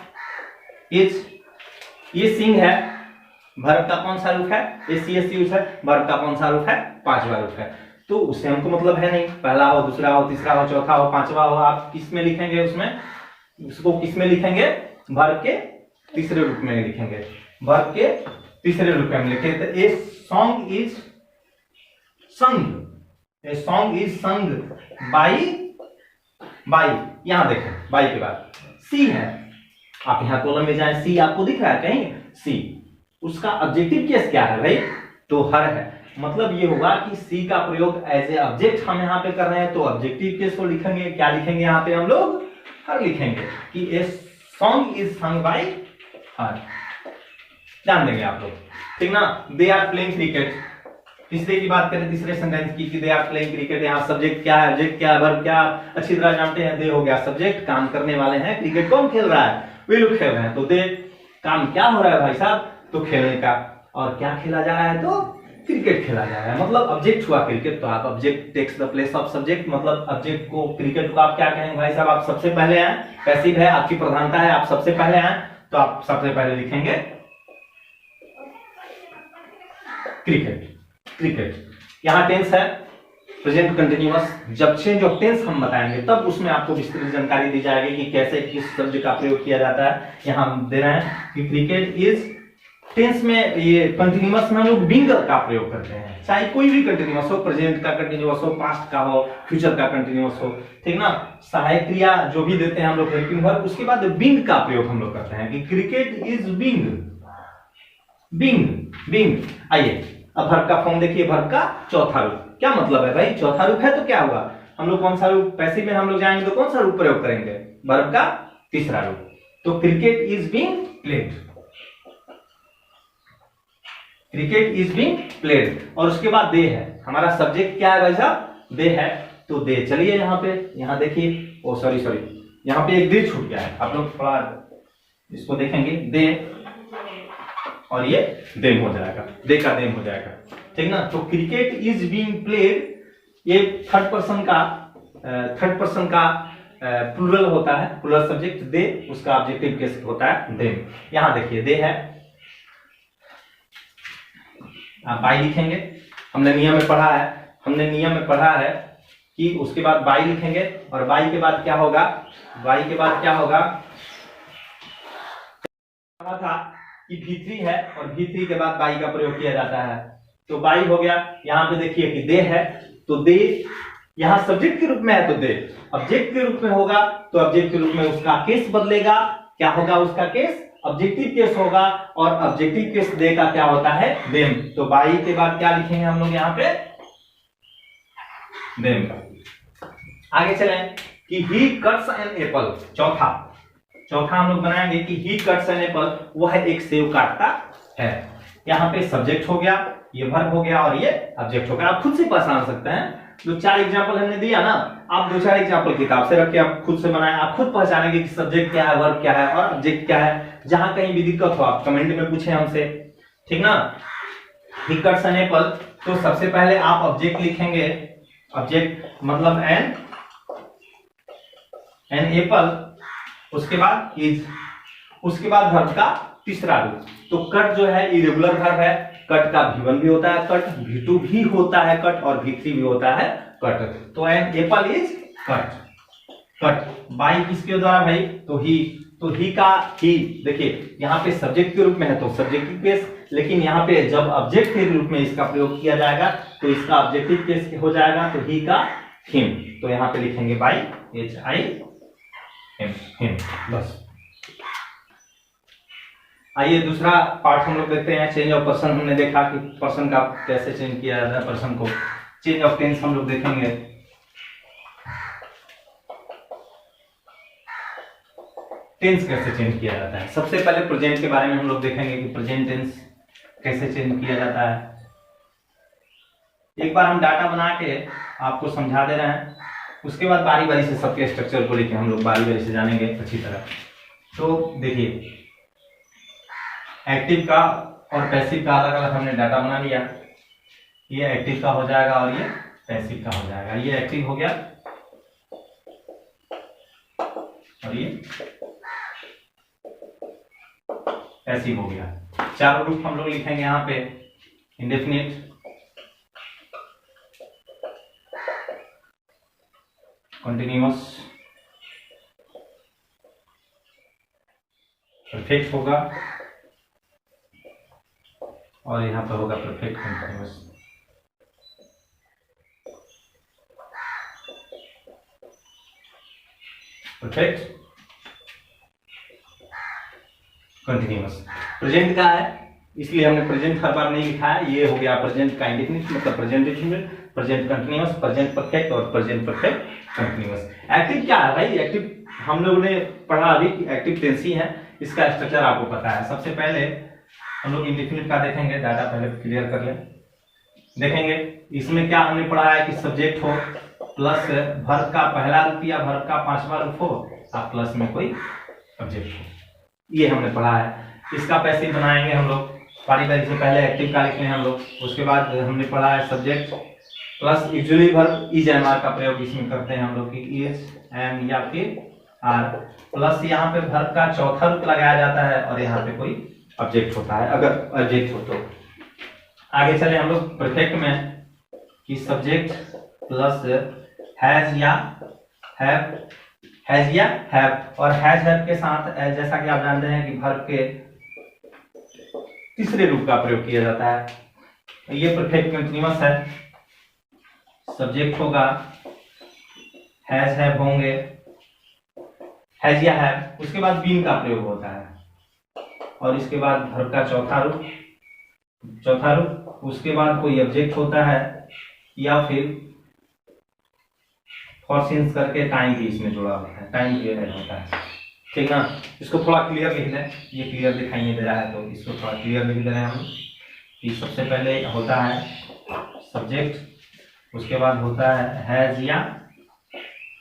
इज, ये सिंग है, वर्ब का कौन सा रूप है? एसीएस यूज है। वर्ब का कौन सा रूप है? पांचवा रूप है। तो उससे हमको मतलब है नहीं, पहला हो, दूसरा हो, तीसरा हो, चौथा हो, पांचवा हो, आप किस में लिखेंगे? उसमें उसको किस में लिखेंगे? वर्ब के तीसरे रूप में लिखेंगे, वर्ब के तीसरे रूप में लिखेंगे। तो ए सॉन्ग इज संग, ए सॉन्ग इज संग बाई, बाई यहां देखें, बाई के बाद सी है। आप यहां कॉलम में जाएं, सी आपको दिख रहा है कहीं? सी, उसका ऑब्जेक्टिव केस क्या है भाई? तो हर है। मतलब ये होगा कि सी का प्रयोग एज ए ऑब्जेक्ट हम यहाँ पे कर रहे हैं तो ऑब्जेक्टिव केस को लिखेंगे। क्या लिखेंगे यहाँ पे हम लोग? हर लिखेंगे कि a song is sung by हर। ध्यान देंगे आप लोग, ठीक ना। दे आर प्लेइंग क्रिकेट, तीसरे की बात करें, तीसरे सेंटेंस की कि दे आर प्लेइंग क्रिकेट। यहाँ सब्जेक्ट क्या है, ऑब्जेक्ट क्या है, वर्ब क्या, अच्छी तरह जानते हैं। दे हो गया सब्जेक्ट, काम करने वाले हैं। क्रिकेट कौन खेल रहा है? वे लोग खेल रहे हैं। तो दे, काम क्या हो रहा है भाई साहब? तो खेलने का। और क्या खेला जा रहा है? तो क्रिकेट खेला जा रहा है। मतलब ऑब्जेक्ट हुआ क्रिकेट, तो आप object takes the place of subject. मतलब ऑब्जेक्ट को, क्रिकेट को आप क्या कहेंगे भाई साहब? आप सबसे पहले आए, पैसिव है, आपकी प्रधानता है, आप सबसे पहले आए, तो आप सबसे पहले लिखेंगे क्रिकेट, क्रिकेट। यहाँ टेंस है प्रेजेंट कंटिन्यूअस। जब चेंज ऑफ टेंस हम बताएंगे तब उसमें आपको विस्तृत जानकारी दी जाएगी कि कैसे किस शब्द का प्रयोग किया जाता है। यहाँ हम दे रहे हैं कि क्रिकेट इज, टेंस में ये कंटिन्यूअस में हम लोग बिंग का प्रयोग करते हैं, चाहे कोई भी कंटिन्यूअस हो, प्रेजेंट का कंटिन्यूअस हो, पास्ट का हो, फ्यूचर का कंटिन्यूअस हो, ठीक ना। सहायक क्रिया जो भी देते हैं हम लोग हेल्पिंग वर्ब, उसके बाद बिंग का प्रयोग हम लोग करते हैं कि cricket is being, being, being. आइए अब वर्ब का फॉर्म देखिए, वर्ब का चौथा रूप। क्या मतलब है भाई? चौथा रूप है तो क्या होगा? हम लोग कौन सा रूप? पैसिव में हम लोग जाएंगे तो कौन सा रूप प्रयोग करेंगे? वर्ब का तीसरा रूप। तो cricket is being played, cricket is being played. और उसके बाद दे है, हमारा सब्जेक्ट क्या है भाई साहब? दे है। तो दे, चलिए यहाँ पे, यहाँ देखिए, ओ सॉरी यहाँ पे एक दे छूट गया है, आप लोग थोड़ा इसको देखेंगे। दे और ये देम हो जाएगा, दे का देम हो जाएगा, ठीक ना। तो क्रिकेट इज बीइंग प्लेड, ये थर्ड पर्सन का प्लूरल होता है, प्लूरल सब्जेक्ट दे, उसका ऑब्जेक्टिव केस होता है देम। यहां देखिए दे है, आप बाई लिखेंगे। हमने नियम में पढ़ा है कि उसके बाद बाई लिखेंगे और बाई के बाद क्या होगा? बाई के बाद क्या होगा? कहा था कि V3 है और V3 के बाद बाई का प्रयोग किया जाता है। तो बाई हो गया। यहाँ पे देखिए कि दे है, तो दे यहाँ सब्जेक्ट के रूप में है तो दे, ऑब्जेक्ट के रूप में होगा तो ऑब्जेक्ट के रूप में उसका केस बदलेगा। क्या होगा उसका केस? ऑब्जेक्टिव केस होगा। और ऑब्जेक्टिव केस दे का क्या होता है? देम। तो बाई के बाद क्या लिखेंगे हम लोग यहाँ पे? देम। आगे चलें कि ही कट्स एन एप्पल। चौथा हम लोग बनाएंगे कि ही कट्स एन एप्पल, वह एक सेव काटता है। यहाँ पे सब्जेक्ट हो गया, ये वर्ब हो गया और ये ऑब्जेक्ट हो गया। आप खुद से पहचान सकते हैं। जो 4 एग्जांपल हमने दिया ना, आप 2-4 एग्जांपल किताब से रख के आप खुद से बनाएं, आप खुद पहचानेंगे कि सब्जेक्ट क्या है, वर्ब क्या है और ऑब्जेक्ट क्या है। जहां कहीं भी दिक्कत हो आप कमेंट में पूछें हमसे, ठीक ना। ही कट्स एन एप्पल, तो सबसे पहले आप ऑब्जेक्ट लिखेंगे। ऑब्जेक्ट मतलब एन एन एप्पल, उसके बाद इज, उसके बाद वर्ब का तीसरा रूप। तो कट जो है इरेगुलर वर्ब है, कट का V1 भी होता है कट, V2 भी होता है कट और V3 भी होता है कट। तो an apple is cut. Cut by किसके द्वारा भाई? तो ही का ही, देखिए यहाँ पे सब्जेक्ट के रूप में है तो सब्जेक्टिव केस, लेकिन यहाँ पे जब ऑब्जेक्ट के रूप में इसका प्रयोग किया जाएगा तो इसका ऑब्जेक्टिव केस हो जाएगा, तो ही का हिम। तो यहाँ पे लिखेंगे बाई HIM, हिम, बस। आइए दूसरा पार्ट हम लोग देखते हैं, चेंज ऑफ पर्सन। हमने देखा कि पर्सन का कैसे चेंज किया जाता है, पर्सन को। चेंज ऑफ टेंस हम लोग देखेंगे। टेंस कैसे चेंज किया जाता है। सबसे पहले प्रेजेंट के बारे में हम लोग देखेंगे कि प्रेजेंट टेंस कैसे चेंज किया जाता है। एक बार हम डाटा बना के आपको समझा दे रहे हैं, उसके बाद बारी बारी से सबके स्ट्रक्चर को लेके हम लोग बारी बारी से जानेंगे अच्छी तरह। तो देखिए, एक्टिव का और पैसिव का अलग अलग हमने डाटा बना लिया। ये एक्टिव का हो जाएगा और ये पैसिव का हो जाएगा। ये एक्टिव हो गया और ये पैसिव हो गया। चारों रूप हम लोग लिखेंगे यहाँ पे। इंडेफिनिट, कंटिन्यूअस, परफेक्ट होगा और यहाँ पर होगा perfect continuous. Perfect continuous. Present का है इसलिए हमने प्रेजेंट हर बार नहीं लिखा है। ये हो गया प्रेजेंट का इंडेफिनिट, मतलब present indefinite, present continuous, present perfect और प्रेजेंट परफेक्ट कंटिन्यूअस। एक्टिव क्या है भाई? एक्टिव हम लोगों ने पढ़ा अभी कि एक्टिव टेंस ही है। इसका स्ट्रक्चर आपको पता है। सबसे पहले हम लोग इंडेफिनिट का देखेंगे, डाटा पहले क्लियर कर लें। देखेंगे इसमें क्या हमने पढ़ा है कि सब्जेक्ट हो प्लस वर्ब का पहला रूप या वर्ब का पांचवा रूप हो और प्लस में कोई ऑब्जेक्ट हो, ये हमने पढ़ा है। इसका पैसिव बनाएंगे हम लोग बारी बारी से। पहले एक्टिव का लिख लें हम लोग, उसके बाद हमने पढ़ा है subject plus actually verb is am are का प्रयोग इसमें करते हैं हम लोग कि इज एम या फिर आर, प्लस यहाँ पे वर्ब का चौथा रूप लगाया जाता है और यहाँ पे कोई ऑब्जेक्ट होता है अगर ऑब्जेक्ट हो तो। आगे चले हम लोग परफेक्ट में कि सब्जेक्ट प्लस हैज या हैव, हैज या हैव, और हैज हैव के साथ जैसा कि आप जानते हैं कि वर्ब के तीसरे रूप का प्रयोग किया जाता है। ये परफेक्ट कंटीन्यूअस है। सब्जेक्ट होगा, हैज हैव होंगे, हैज या हैव, उसके बाद बीन का प्रयोग होता है और इसके बाद वर्ब का चौथा रूप, उसके बाद कोई ऑब्जेक्ट होता है या फिर फॉर सिंस करके टाइम भी इसमें जुड़ा होता है, टाइम भी ऐड होता है। ठीक ना? इसको थोड़ा क्लियर लिख दें, ये क्लियर दिखाई नहीं दे रहा है तो इसको थोड़ा क्लियर लिख दे रहे हैं हम कि सबसे पहले होता है सब्जेक्ट, उसके बाद होता है हैज या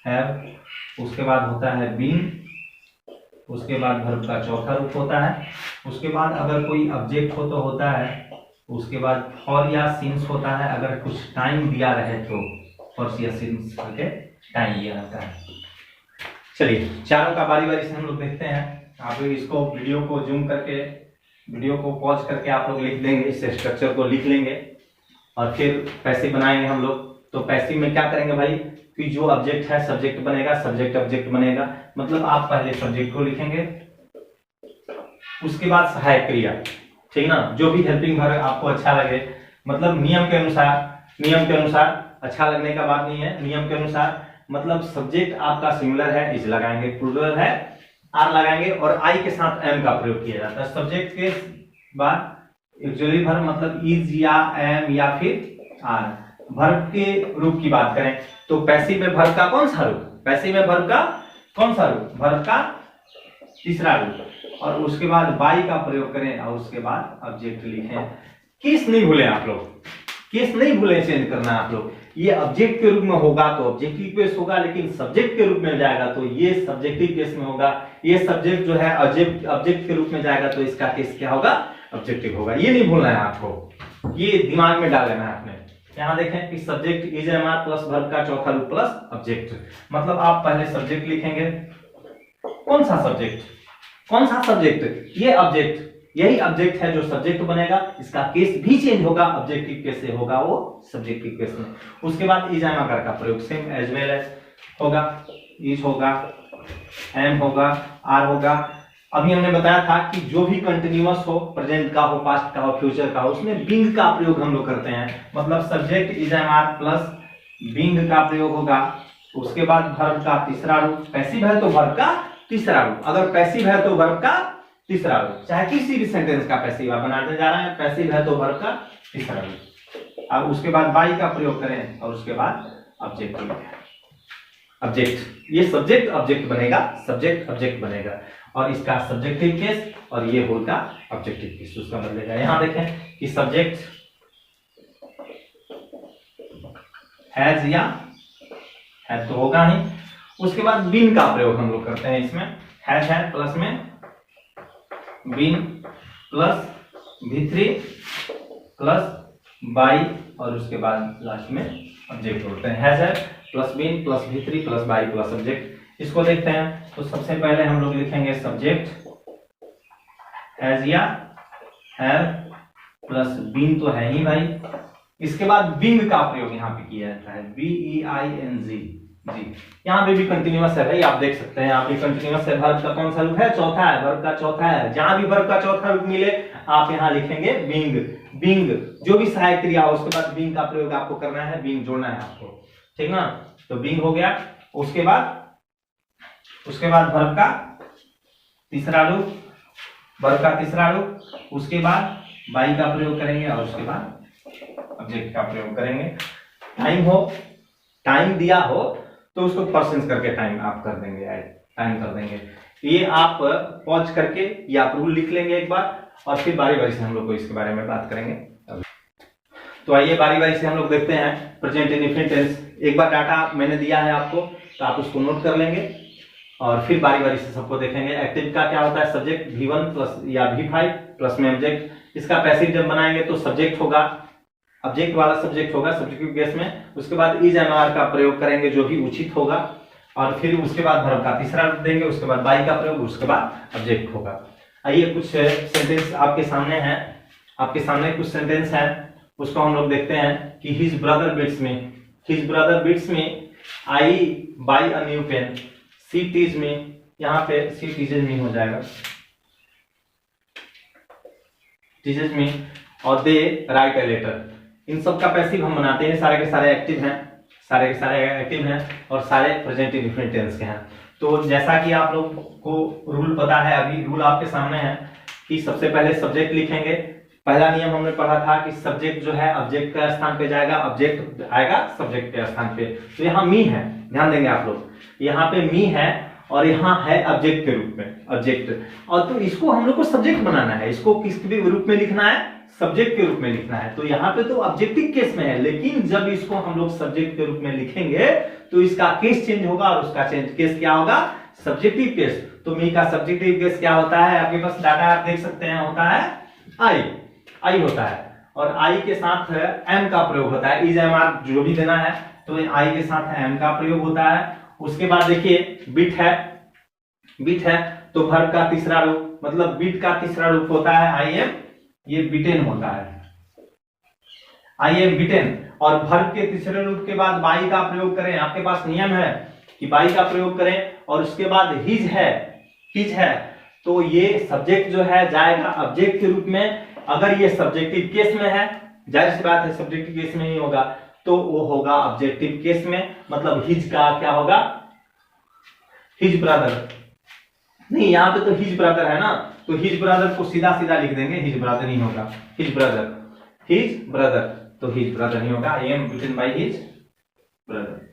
हैव, उसके बाद होता है बीन, उसके बाद वर्ब का चौथा रूप होता है, उसके बाद अगर कोई ऑब्जेक्ट हो तो होता है, उसके बाद फॉर या सिंस होता है अगर कुछ टाइम दिया रहे तो फॉर या सिंस करके टाइम दिया जाता है। चलिए चारों का बारी बारी से हम लोग देखते हैं। आप लोग इसको वीडियो को जूम करके, वीडियो को पॉज करके आप लोग लिख देंगे, इस स्ट्रक्चर को लिख लेंगे और फिर पैसिव बनाएंगे हम लोग। तो पैसिव में क्या करेंगे भाई कि जो ऑब्जेक्ट है सब्जेक्ट बनेगा, सब्जेक्ट ऑब्जेक्ट बनेगा, मतलब आप पहले सब्जेक्ट को लिखेंगे, उसके बाद सहायक क्रिया, ठीक ना, जो भी हेल्पिंग वर्ब आपको अच्छा लगे, मतलब नियम के अनुसार, अच्छा लगने का बात नहीं है, नियम के अनुसार, मतलब सब्जेक्ट आपका सिंगुलर है इज लगाएंगे, प्लूरल है आर लगाएंगे और आई के साथ एम का प्रयोग किया जाता है। सब्जेक्ट के बाद एक्चुअली वर्ब मतलब इज या एम या फिर आर। वर्ब के रूप की बात करें तो पैसिव में वर्ब का कौन सा रूप? पैसिव में वर्ब का कौन सा रूप? वर्ब का तीसरा रूप, और उसके बाद बाई का प्रयोग करें और उसके बाद ऑब्जेक्ट लिखें। केस नहीं भूलें आप लोग, केस नहीं भूलें चेंज करना आप लोग। ये ऑब्जेक्ट के रूप में होगा तो ऑब्जेक्टिव केस होगा, लेकिन सब्जेक्ट के रूप में जाएगा तो ये सब्जेक्टिव केस में होगा। ये सब्जेक्ट जो है ऑब्जेक्ट के रूप में जाएगा तो इसका केस क्या होगा? ऑब्जेक्टिव होगा। ये नहीं भूलना है आपको, ये दिमाग में डाल लेना है आपने। यहाँ देखें कि subject is am are plus verb का चौथा रूप प्लस ऑब्जेक्ट, मतलब आप पहले सब्जेक्ट लिखेंगे। कौन सा सब्जेक्ट, कौन सा सब्जेक्ट, ये ऑब्जेक्ट, यही ऑब्जेक्ट है जो सब्जेक्ट बनेगा। इसका केस भी चेंज होगा, ऑब्जेक्टिव केस से होगा वो सब्जेक्टिव केस में। उसके बाद इज एम आर का प्रयोग सेम एज वेल एज होगा, इज होगा, एम होगा, आर होगा। अभी हमने बताया था कि जो भी कंटिन्यूअस हो, प्रेजेंट का हो, पास्ट का हो, फ्यूचर का हो, उसमें बिंग का प्रयोग हम लोग करते हैं। मतलब subject is am are plus being का प्रयोग होगा। उसके बाद वर्ब का तीसरा रूप, पैसिव है तो वर्ब का तीसरा रूप, अगर पैसिव है तो वर्ब का तीसरा रूप, चाहे किसी भी सेंटेंस का पैसिव आप बनाते जा रहे हैं, पैसिव है तो वर्ब का तीसरा रूप। अब उसके बाद बाई का प्रयोग करें और उसके बाद ऑब्जेक्टिव, ऑब्जेक्ट, ये सब्जेक्ट ऑब्जेक्ट बनेगा, सब्जेक्ट ऑब्जेक्ट बनेगा, और इसका सब्जेक्टिव केस और ये होगा ऑब्जेक्टिव केस, उसका बदलेगा। यहां देखें कि सब्जेक्ट हैज या हैज तो होगा ही, उसके बाद बीन का प्रयोग हम लोग करते हैं इसमें। हैज है प्लस में been plus V3 plus by और उसके बाद लास्ट में ऑब्जेक्ट होते हैं। हैज है plus been plus V3 plus by plus object. इसको देखते हैं तो सबसे पहले हम लोग लिखेंगे सब्जेक्ट हैज या हैव प्लस बीन तो है ही भाई, इसके बाद बिंग का प्रयोग यहाँ पे किया जाता है, BEING जी। यहाँ पे भी कंटिन्यूअस है भाई, आप देख सकते हैं यहाँ पे कंटिन्यूअस है। वर्ब का कौन सा रूप है, चौथा है, वर्ब का चौथा है। जहां भी वर्ब का चौथा रूप मिले आप यहाँ लिखेंगे बिंग, बिंग जो भी सहायक क्रिया हो उसके बाद बिंग का प्रयोग आपको करना है, बिंग जोड़ना है आपको, ठीक ना। तो बिंग हो गया, उसके बाद वर्ब का तीसरा रूप, वर्ब का तीसरा रूप, उसके बाद बाई का प्रयोग करेंगे और उसके बाद ऑब्जेक्ट का प्रयोग करेंगे। टाइम हो, टाइम दिया हो तो उसको परसेंट करके टाइम आप कर देंगे, टाइम कर देंगे। ये आप पॉज करके या आप रूल लिख लेंगे एक बार और फिर बारी बारी से हम लोग को इसके बारे में बात करेंगे। तो आइए बारी बारी से हम लोग देखते हैं प्रेजेंट इंडेफिनिट टेंस। एक बार डाटा मैंने दिया है आपको तो आप उसको नोट कर लेंगे और फिर बारी बारी से सबको देखेंगे। एक्टिव का क्या होता है, सब्जेक्ट V1 प्लस या V5 प्लस में ऑब्जेक्ट। इसका पैसिव जब बनाएंगे तो सब्जेक्ट होगा, ऑब्जेक्ट वाला सब्जेक्ट होगा सब्जेक्टिव केस में। उसके बाद इज एम आर का प्रयोग करेंगे जो भी उचित होगा और फिर उसके बाद वर्ब का तीसरा रूप देंगे, उसके बाद बाई का प्रयोग, उसके बाद ऑब्जेक्ट होगा। आइए कुछ सेंटेंस आपके सामने हैं, आपके सामने कुछ सेंटेंस है, उसको हम लोग देखते हैं कि हिज ब्रदर बिट्स में, हिज ब्रदर बिट्स में I buy a new pen, she teases में, यहाँ पे सी टीजेज में हो जाएगा, टीजेज में, और दे राइट ए लेटर। इन सब का पैसिव हम बनाते हैं, सारे के सारे एक्टिव हैं, सारे के सारे एक्टिव हैं और सारे प्रेजेंट इंडेफिनिट टेंस के हैं। तो जैसा कि आप लोग को रूल पता है, अभी रूल आपके सामने है कि सबसे पहले सब्जेक्ट लिखेंगे। पहला नियम हमने पढ़ा था कि सब्जेक्ट जो है ऑब्जेक्ट के स्थान पे जाएगा, ऑब्जेक्ट आएगा सब्जेक्ट के स्थान पे। तो यहाँ मी है, ध्यान देंगे आप लोग, यहाँ पे मी है और यहाँ है ऑब्जेक्ट के रूप में, ऑब्जेक्ट। और तो इसको हम लोग को सब्जेक्ट बनाना है, इसको किस रूप में लिखना है, सब्जेक्ट के रूप में लिखना है। तो यहाँ पे तो ऑब्जेक्टिव केस में है, लेकिन जब इसको हम लोग सब्जेक्ट के रूप में लिखेंगे तो इसका केस चेंज होगा और उसका केस क्या होगा, सब्जेक्टिव केस। तो मी का सब्जेक्टिव केस क्या होता है, आपके पास डाटा आप देख सकते हैं, होता है आई, आई होता है और आई के साथ एम का प्रयोग होता है। इज एम आर जो भी देना है तो आई के साथ एम का प्रयोग होता है। उसके बाद देखिए बिट है, बिट है तो वर्ब का तीसरा रूप, मतलब बिट का तीसरा रूप होता है आई एम, ये बिटेन होता है, आई एम बिटेन। और वर्ब के तीसरे रूप के बाद बाई का प्रयोग करें, आपके पास नियम है कि बाई का प्रयोग करें और उसके बाद हिज है, हिज है तो ये सब्जेक्ट जो है जाएगा ऑब्जेक्ट के रूप में। अगर ये सब्जेक्टिव केस में है, जाहिर सी बात है सब्जेक्टिव केस में ही होगा, तो वो होगा ऑब्जेक्टिव केस में, मतलब हिज का क्या होगा, हिज ब्रदर। नहीं यहाँ पे तो हिज ब्रदर है ना, तो हिज ब्रदर को सीधा सीधा लिख देंगे, हिज ब्रदर नहीं होगा, हिज ब्रदर, हिज ब्रदर, तो हिज ब्रदर नहीं होगा, I am bitten by his brother.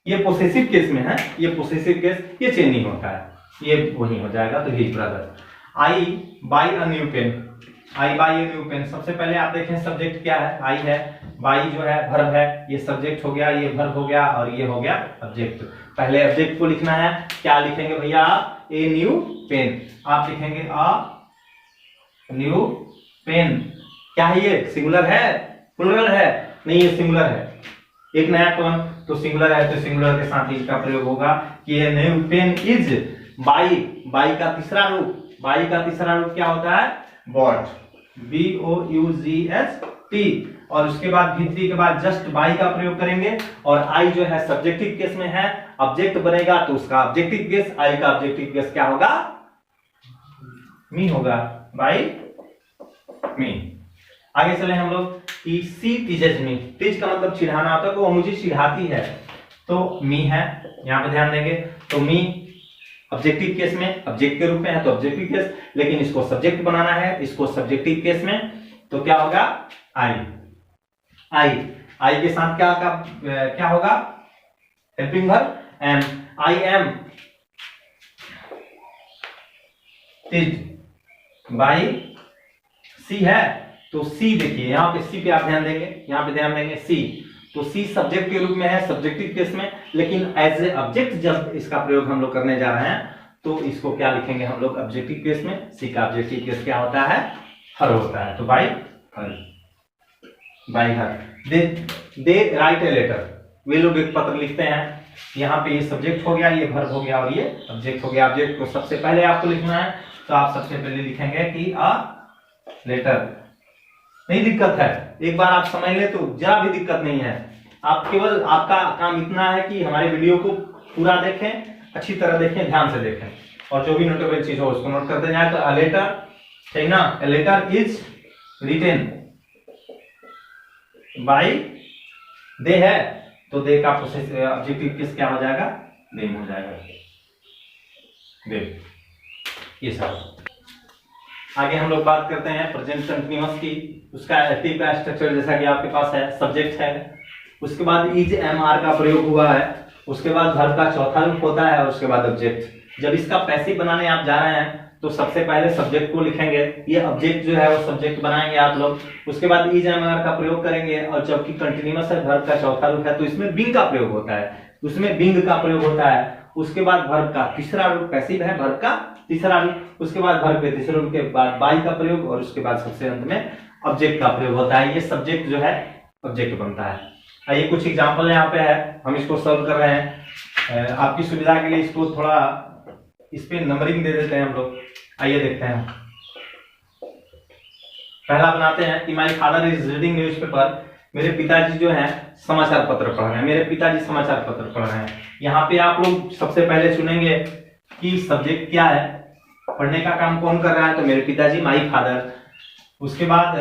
ये पोसेसिव केस में है, ये पोसेसिव केस, ये चेंज नहीं होता है, ये वही हो जाएगा, तो his brother. I buy a new pen, I buy a new pen. सबसे पहले आप देखें सब्जेक्ट क्या है, आई है, बाई जो है वर्ब है, ये सब्जेक्ट हो गया, ये वर्ब हो गया और ये हो गया ऑब्जेक्ट। पहले ऑब्जेक्ट को लिखना है, क्या लिखेंगे भैया आप, ए न्यू पेन, आप लिखेंगे अ न्यू पेन। क्या है ये? सिंगुलर है, प्लूरल है? नहीं, ये सिंगुलर है। एक नया टर्म तो सिंगुलर है, तो सिंगुलर के साथ इज का प्रयोग होगा कि ये new pen is buy. Buy का तीसरा रूप, बाई का तीसरा रूप क्या होता है? Bought, BOUGHT। और उसके बाद V3 के बाद जस्ट बाई का प्रयोग करेंगे। और आई जो है सब्जेक्टिव केस में है, ऑब्जेक्ट बनेगा तो उसका ऑब्जेक्टिव केस, आई का ऑब्जेक्टिव केस क्या होगा? मी होगा, बाई मी। आगे चले हम लोग कि सी टीजेज मी। टीज का मतलब चिढ़ाना होता है, वो मुझे चिढ़ाती है, तो मी है, यहां पे ध्यान देंगे। तो मी ऑब्जेक्टिव केस में, ऑब्जेक्ट के रूप में है तो ऑब्जेक्टिव केस, लेकिन इसको सब्जेक्ट बनाना है, इसको सब्जेक्टिव केस में, तो क्या होगा? आई। आई, आई के साथ क्या होगा? Helping verb am. I am teased by she है, तो सी देखिए यहां पे सी पे आप ध्यान देंगे, यहां पे ध्यान देंगे सी, तो सी सब्जेक्ट के रूप में है सब्जेक्टिव केस में, लेकिन एज ए ऑब्जेक्ट जब इसका प्रयोग हम लोग करने जा रहे हैं तो इसको क्या लिखेंगे हम लोग ऑब्जेक्टिव केस में? सी का ऑब्जेक्टिव केस क्या होता है? हर होता है, तो by her, by her. They write a letter, वे लोग एक पत्र लिखते हैं। यहाँ पे ये सब्जेक्ट हो गया, ये वर्ब हो गया और ये ऑब्जेक्ट हो गया। ऑब्जेक्ट को सबसे पहले आपको लिखना है, तो आप सबसे पहले लिखेंगे कि अ लेटर। नहीं दिक्कत है, एक बार आप समझ ले तो जरा भी दिक्कत नहीं है। आप केवल, आपका काम इतना है कि हमारे वीडियो को पूरा देखें, अच्छी तरह देखें, ध्यान से देखें, और जो भी नोटेबल चीज हो उसको नोट करते जाए। तो अ लेटर, ठीक ना? A letter is written by they है, तो दे का ऑब्जेक्टिव केस क्या हो जाएगा? देम हो जाएगा, दे। ये सब आगे हम लोग बात करते हैं प्रेजेंट कंटीन्यूअस की। उसका एक्टिव का स्ट्रक्चर जैसा कि आपके पास है, सब्जेक्ट है, उसके बाद इज एमआर का प्रयोग हुआ है, उसके बाद वर्ब का चौथा रूप होता है, और उसके बाद ऑब्जेक्ट। जब इसका पैसिव बनाने आप जा रहे हैं तो सबसे पहले सब्जेक्ट को लिखेंगे, ये ऑब्जेक्ट जो है वो सब्जेक्ट बनाएंगे आप लोग। उसके बाद इज एमआर का प्रयोग करेंगे, और जबकि कंटीन्यूअस है, वर्ब का चौथा रूप है, तो इसमें बिंग का प्रयोग होता है, उसमें बिंग का प्रयोग होता है। उसके बाद वर्ब का तीसरा रूप पैसिव है, वर्ब का तीसरा रूप, उसके बाद वर्ब के तीसरे रूप के बाद बाई का प्रयोग, और उसके बाद सबसे अंत में ऑब्जेक्ट का प्रयोग होता है। ये सब्जेक्ट जो है ऑब्जेक्ट बनता है। आइए कुछ एग्जांपल यहाँ पे है, हम इसको सॉल्व कर रहे हैं। आपकी सुविधा के लिए इसको थोड़ा इस पे नंबरिंग दे देते हैं हम लोग। आइए देखते हैं। पहला बनाते हैं कि my father is reading newspaper. मेरे पिताजी जो हैं समाचार पत्र पढ़ रहे हैं, मेरे पिताजी समाचार पत्र पढ़ रहे हैं। यहाँ पे आप लोग सबसे पहले चुनेंगे कि सब्जेक्ट क्या है, पढ़ने का काम कौन कर रहा है, तो मेरे पिताजी, माय फादर। उसके बाद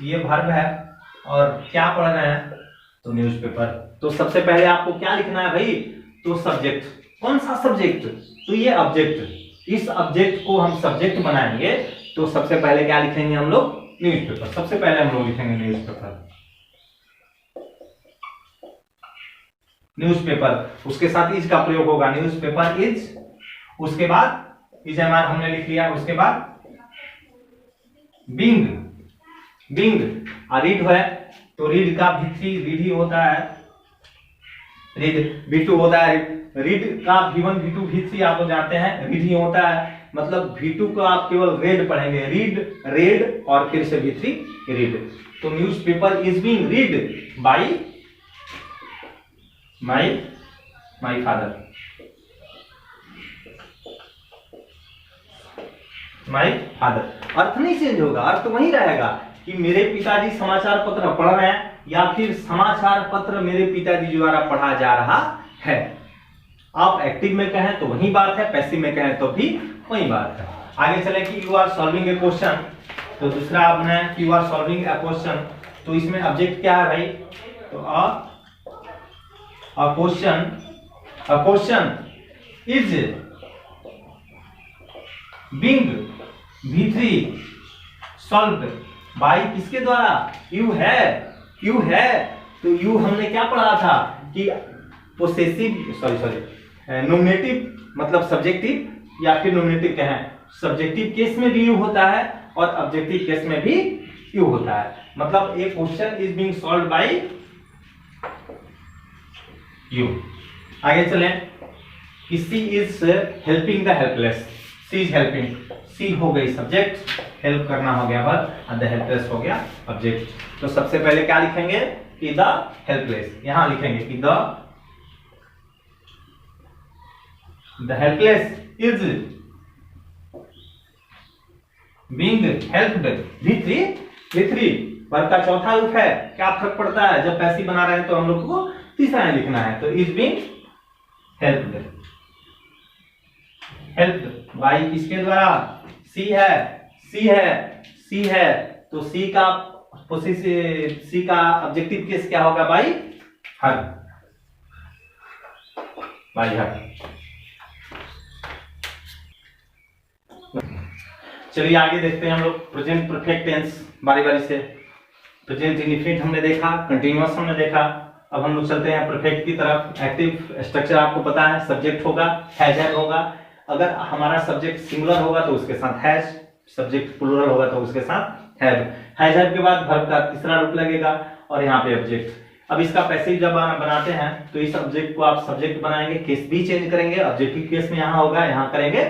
ये वर्ब है, और क्या पढ़ रहे हैं, तो न्यूज़पेपर। तो सबसे पहले आपको क्या लिखना है भाई, तो सब्जेक्ट। कौन सा सब्जेक्ट, तो ये ऑब्जेक्ट। इस ऑब्जेक्ट को हम सब्जेक्ट बनाएंगे, तो सबसे पहले क्या लिखेंगे हम लोग, न्यूज़पेपर। सबसे पहले हम लोग लिखेंगे न्यूज़पेपर, न्यूज़पेपर। उसके साथ इज का प्रयोग होगा, न्यूज़पेपर इज। उसके बाद इज एमआर हमने लिख लिया, उसके बाद बिंग, बिंग रीड है, तो रीड का V3 रीड ही होता है, रीड V2 होता है, रीड का V1 V2 V3 आप लोग जानते हैं रीड ही होता है। मतलब V2 को आप केवल रेड पढ़ेंगे, रीड रेड, और फिर से V3 रीड। तो newspaper is being read by my father, my father. अर्थ नहीं चेंज होगा, अर्थ वही रहेगा कि मेरे पिताजी समाचार पत्र पढ़ रहे हैं, या फिर समाचार पत्र मेरे पिताजी द्वारा पढ़ा जा रहा है। आप एक्टिव में कहें तो वही बात है, पैसिव में कहें तो भी वही बात है। आगे चले कि you are solving a question. तो दूसरा आपने you are solving a question, तो इसमें ऑब्जेक्ट क्या है भाई, तो a question is being V3 solved by किसके द्वारा, यू है, यू है। तो यू हमने क्या पढ़ा था कि पोसेसिव, नॉमिनेटिव मतलब सब्जेक्टिव, या फिर नॉमिनेटिव कहें, सब्जेक्टिव केस में भी यू होता है और ऑब्जेक्टिव केस में भी यू होता है। मतलब a question is being solved by you. आगे चलें कि she is helping the helpless, she is helping, she हो गई सब्जेक्ट, हेल्प करना हो गया वर्ब, और द हेल्पलेस हो गया ऑब्जेक्ट। तो सबसे पहले क्या लिखेंगे कि द हेल्पलेस, यहां लिखेंगे कि the helpless is being helped. V3 verb का चौथा रूप है, क्या फर्क पड़ता है, जब पैसिव बना रहे हैं तो हम लोग को तीसरा ही लिखना है, तो is being helped. Helped by किसके द्वारा, सी है, तो सी का ऑब्जेक्टिव केस क्या होगा, बाई हर। चलिए आगे देखते हैं हम लोग प्रेजेंट परफेक्ट टेंस बारी बारी से। प्रेजेंट इंडेफिनिट हमने देखा, कंटीन्यूअस हमने देखा, अब हम लोग चलते हैं परफेक्ट की तरफ। एक्टिव स्ट्रक्चर आपको पता है, सब्जेक्ट होगा, हैज हैव होगा। अगर हमारा सब्जेक्ट सिंगुलर होगा तो उसके साथ हैज, सब्जेक्ट प्लूरल होगा तो उसके साथ हैव। हैज हैव के बाद वर्ब का तीसरा रूप लगेगा और यहाँ पे ऑब्जेक्ट। अब इसका पैसिव जब बनाते हैं तो इस ऑब्जेक्ट को आप सब्जेक्ट बनाएंगे, केस भी चेंज करेंगे, ऑब्जेक्टिव केस में यहाँ होगा, यहाँ करेंगे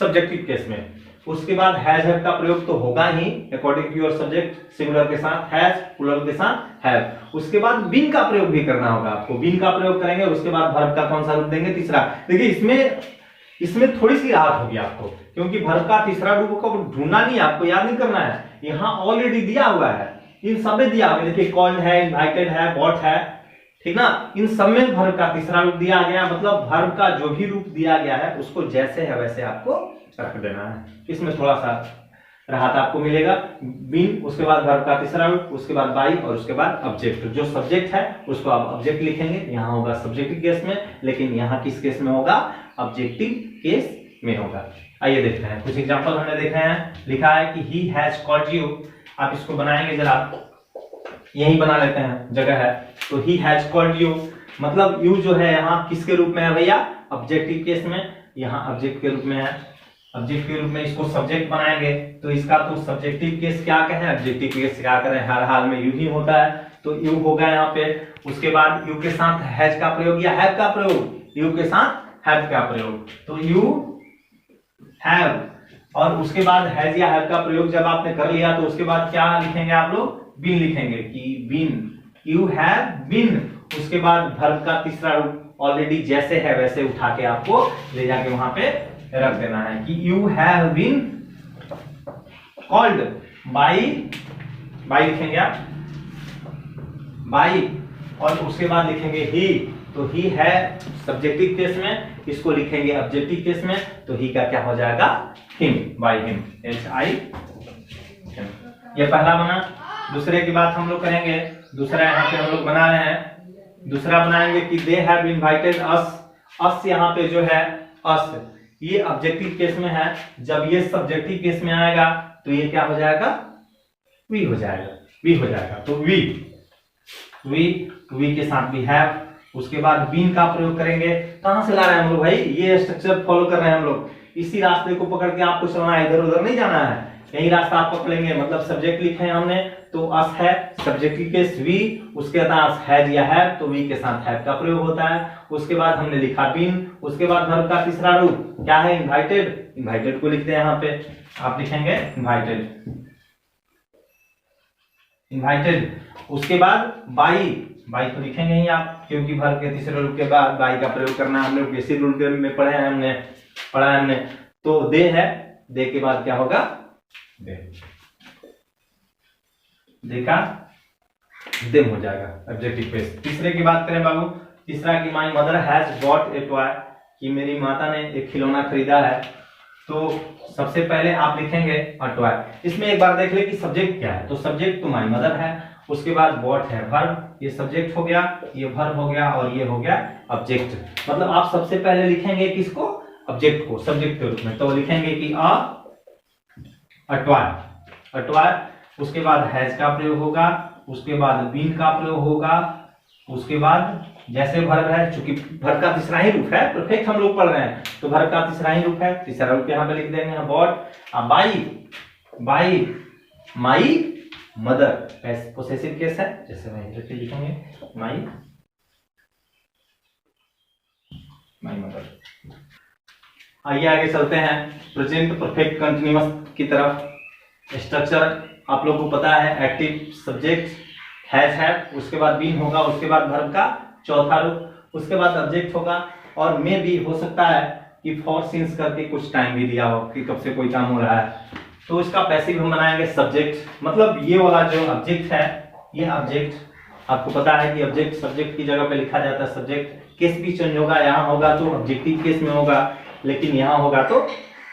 सब्जेक्टिव केस में। उसके बाद हैज हैव का प्रयोग तो होगा ही according to your subject, singular के साथ हैज, प्लूरल के साथ हैव। उसके बाद बीन का प्रयोग भी करना होगा आपको, बीन का प्रयोग करेंगे, उसके बाद वर्ब का कौन सा रूप देंगे, तीसरा। देखिए इसमें थोड़ी सी राहत होगी आपको, क्योंकि वर्ब का तीसरा रूप को ढूंढना नहीं, आपको याद नहीं करना है, यहाँ ऑलरेडी दिया हुआ है, इन सब में दिया हुआ है। देखिए कॉल्ड है, इनवाइटेड है, बॉट है, ठीक ना, इन सब में वर्ब का तीसरा रूप दिया गया, मतलब वर्ब का जो भी रूप दिया गया है उसको जैसे है वैसे आपको रख देना है। इसमें थोड़ा सा राहत आपको मिलेगा। बीन, उसके बाद वर्ब का तीसरा रूप, उसके बाद बाई और उसके बाद ऑब्जेक्ट। जो सब्जेक्ट है उसको आप ऑब्जेक्ट लिखेंगे, यहाँ होगा सब्जेक्टिव केस में, लेकिन यहाँ किस केस में होगा, ऑब्जेक्टिव केस में होगा। आइए देखते हैं कुछ एग्जांपल हमने देखे हैं। लिखा है कि ही हैज कॉल्ड यू, आप इसको बनाएंगे जरा, यही बना लेते हैं, जगह है तो ही हैज कॉल्ड यू, मतलब यू जो है यहाँ किसके रूप में है भैया, ऑब्जेक्टिव केस में, यहाँ ऑब्जेक्ट के रूप में है। ऑब्जेक्ट के रूप में इसको सब्जेक्ट बनाएंगे तो इसका तो सब्जेक्टिव केस क्या कहें, ऑब्जेक्टिव केस क्या करें, हर हाल में यू ही होता है, तो यू होगा यहाँ पे। उसके बाद यू के साथ हैज का प्रयोग या हैव का प्रयोग, यू के साथ हैव का प्रयोग, तो यू हैव। और उसके बाद हैज या हैव का प्रयोग जब आपने कर लिया तो उसके बाद क्या लिखेंगे आप लोग, बीन लिखेंगे कि बीन, यू हैव बीन। उसके बाद वर्ब का तीसरा रूप ऑलरेडी जैसे है वैसे उठा के आपको ले जाके वहां पे रख देना है कि you have been called by, by लिखेंगे आप, बाई, और उसके बाद लिखेंगे ही, तो ही है सब्जेक्टिव केस में, इसको लिखेंगे ऑब्जेक्टिव केस में, तो ही का क्या हो जाएगा, हिम, बाई हिम, HI। ये पहला बना। दूसरे की बात हम लोग करेंगे, दूसरा यहाँ पे हम लोग बना रहे हैं, दूसरा बनाएंगे कि दे हैव इनवाइटेड अस। अस यहाँ पे जो है अस, ये ऑब्जेक्टिव केस में है, जब ये सब्जेक्टिव केस में आएगा तो ये क्या हो जाएगा, वी हो जाएगा, वी हो जाएगा, तो वी के साथ भी हैव। उसके बाद बीन का प्रयोग करेंगे, कहां से ला रहे हैं हम लोग भाई, ये स्ट्रक्चर फॉलो कर रहे हैं हम लोग, इसी रास्ते को पकड़ के आपको चलना है, इधर उधर नहीं जाना है, यही रास्ता आप पकड़ेंगे। मतलब सब्जेक्ट लिखे हैं हमने तो अस है, सब्जेक्टिव केस वी, उसके बाद हैज या हैव, तो वी के साथ हैव का प्रयोग होता है। उसके बाद हमने लिखा बीन, उसके बाद वर्ब का तीसरा रूप क्या है, इनवाइटेड, इनवाइटेड को लिखते हैं यहाँ पे, आप लिखेंगे इनवाइटेड, इनवाइटेड। उसके बाद बाई, बाई तो लिखेंगे ही आप, क्योंकि वर्ब के तीसरे रूप के बाद बाई का प्रयोग करना हम लोग बेसिक रूल में पढ़े हैं, हमने तो दे है, दे के बाद क्या होगा, दे, देखा, देम हो जाएगा ऑब्जेक्टिव केस। तीसरे की बात करें बाबू, तीसरा की my mother has bot A toy, कि मेरी माता ने एक खिलौना खरीदा है, तो सबसे पहले आप लिखेंगे अ टॉय। इसमें एक बार देख ले कि सब्जेक्ट क्या है, तो सब्जेक्ट तो माई मदर है, उसके बाद बॉट है वर्ब, ये सब्जेक्ट हो गया, ये वर्ब हो गया और ये हो गया ऑब्जेक्ट। मतलब आप सबसे पहले लिखेंगे किसको, ऑब्जेक्ट को सब्जेक्ट के रूप में, तो लिखेंगे कि अ टॉय। उसके बाद हैज का प्रयोग होगा, उसके बाद बीन का प्रयोग होगा, उसके बाद जैसे वर्ब है, चूंकि वर्ब का तीसरा ही रूप है, परफेक्ट हम लोग पढ़ रहे हैं तो वर्ब का तीसरा ही रूप है, तीसरा रूप यहाँ पे लिख देंगे bought. By my mother, possessive case है, जैसे मैं लिखेंगे माई मदर। आइए आगे चलते हैं प्रेजेंट परफेक्ट कंटिन्यूअस की तरफ। स्ट्रक्चर आप लोगों को पता है, एक्टिव सब्जेक्ट हैज है, उसके बाद बीन होगा, उसके बाद वर्ब का चौथा रूप, उसके बाद ऑब्जेक्ट होगा, और मे भी हो सकता है कि फॉर सिंस करके कुछ टाइम भी दिया हो कि कब से कोई काम हो रहा है, तो इसका पैसिव हम बनाएंगे सब्जेक्ट। मतलब ये वाला जो ऑब्जेक्ट है, ये ऑब्जेक्ट आपको पता है कि ऑब्जेक्ट सब्जेक्ट की जगह पे लिखा जाता है सब्जेक्ट। केस भी चेंज होगा, यहाँ होगा तो ऑब्जेक्टिव केस में होगा, लेकिन यहाँ होगा तो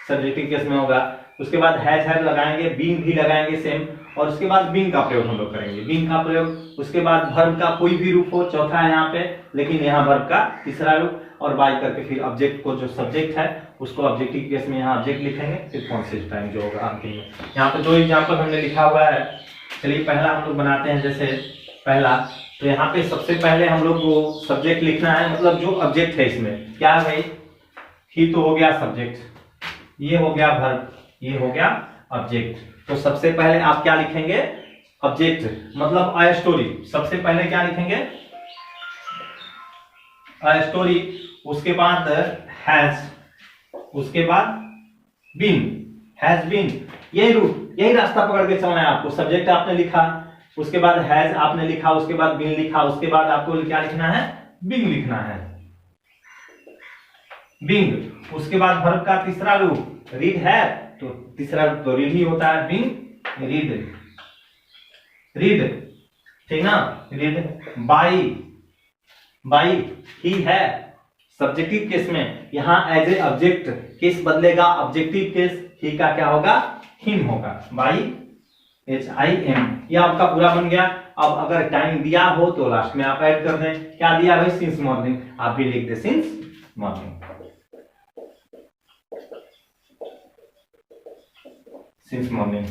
सब्जेक्टिव केस में होगा। उसके बाद हैज लगाएंगे, बीइंग भी लगाएंगे सेम, और उसके बाद बीइंग का प्रयोग हम लोग करेंगे, बीइंग का प्रयोग। उसके बाद वर्ब का कोई भी रूप हो, चौथा है यहाँ पे, लेकिन यहाँ वर्ब का तीसरा रूप, और बाय करके फिर ऑब्जेक्ट को जो सब्जेक्ट है उसको ऑब्जेक्टिव केस में यहाँ ऑब्जेक्ट लिखेंगे, फिर कॉन्सेप्ट टाइम जो होगा अंतिम में। यहाँ पे 2 एग्जाम्पल हमने लिखा हुआ है। चलिए पहला हम लोग बनाते हैं। जैसे पहला, तो यहाँ पे सबसे पहले हम लोग को सब्जेक्ट लिखना है, मतलब जो ऑब्जेक्ट है इसमें क्या है भाई, ही तो हो गया सब्जेक्ट, ये हो गया वर्ब, ये हो गया ऑब्जेक्ट। तो सबसे पहले आप क्या लिखेंगे, ऑब्जेक्ट, मतलब अ स्टोरी। सबसे पहले क्या लिखेंगे, अ स्टोरी, उसके बाद हैज, उसके बाद बीन, हैज बीन, यही रूट, यही रास्ता पकड़ के चलना है आपको। सब्जेक्ट आपने लिखा, उसके बाद हैज आपने लिखा, उसके बाद बीन लिखा, उसके बाद आपको क्या लिखना है, बीइंग लिखना है, बीइंग। उसके बाद वर्ब का तीसरा रूप रीड है, तो तीसरा रूप तो रीड ही होता है, बीइंग रीड, रीड, ठीक ना, रीड। बाई, बाई ही है सब्जेक्टिव केस में, यहां एज ए ऑब्जेक्ट केस बदलेगा, ऑब्जेक्टिव केस ही का क्या होगा, हिम होगा, बाई HIM। ये आपका पूरा बन गया। अब अगर टाइम दिया हो तो लास्ट में आप ऐड कर दें, क्या दिया भाई, सिंस मॉर्निंग, आप भी लिख दे सिंस मॉर्निंग, सिंस मॉर्निंग।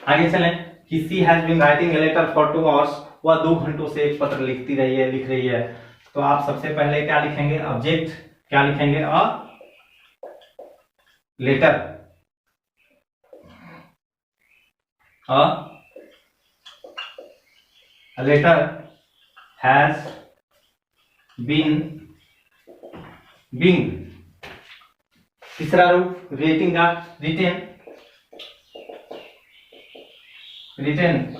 आगे चलें कि she has been writing a letter for 2 hours, वह 2 घंटों से एक पत्र लिखती रही है, लिख रही है। तो आप सबसे पहले क्या लिखेंगे, ऑब्जेक्ट, क्या लिखेंगे, a letter, a letter has been being, तीसरा रूप रेटिंग का रिटेन, रिटेन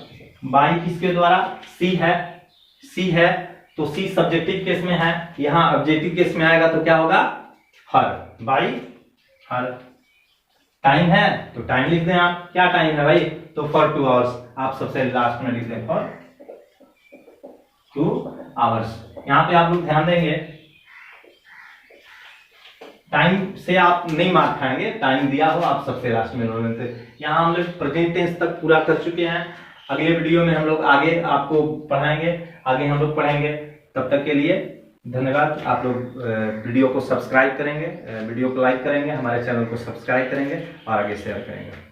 बाई किसके द्वारा, सी है, सी है, तो सी सब्जेक्टिव केस में है, यहां ऑब्जेक्टिव केस में आएगा तो क्या होगा, हर, बाई हर। टाइम है तो टाइम लिख दें आप, क्या टाइम है भाई, तो फॉर 2 आवर्स, आप सबसे लास्ट में लिख दें फॉर 2 आवर्स। यहां पे आप लोग ध्यान देंगे, टाइम से आप नहीं मार्क खाएंगे, टाइम दिया हो आप सबसे लास्ट में रोल लेते। यहाँ हम लोग प्रेजेंट टेंस तक पूरा कर चुके हैं। अगले वीडियो में हम लोग आगे आपको पढ़ाएंगे, आगे हम लोग पढ़ेंगे। तब तक के लिए धन्यवाद। आप लोग वीडियो को सब्सक्राइब करेंगे, वीडियो को लाइक करेंगे, हमारे चैनल को सब्सक्राइब करेंगे और आगे शेयर करेंगे।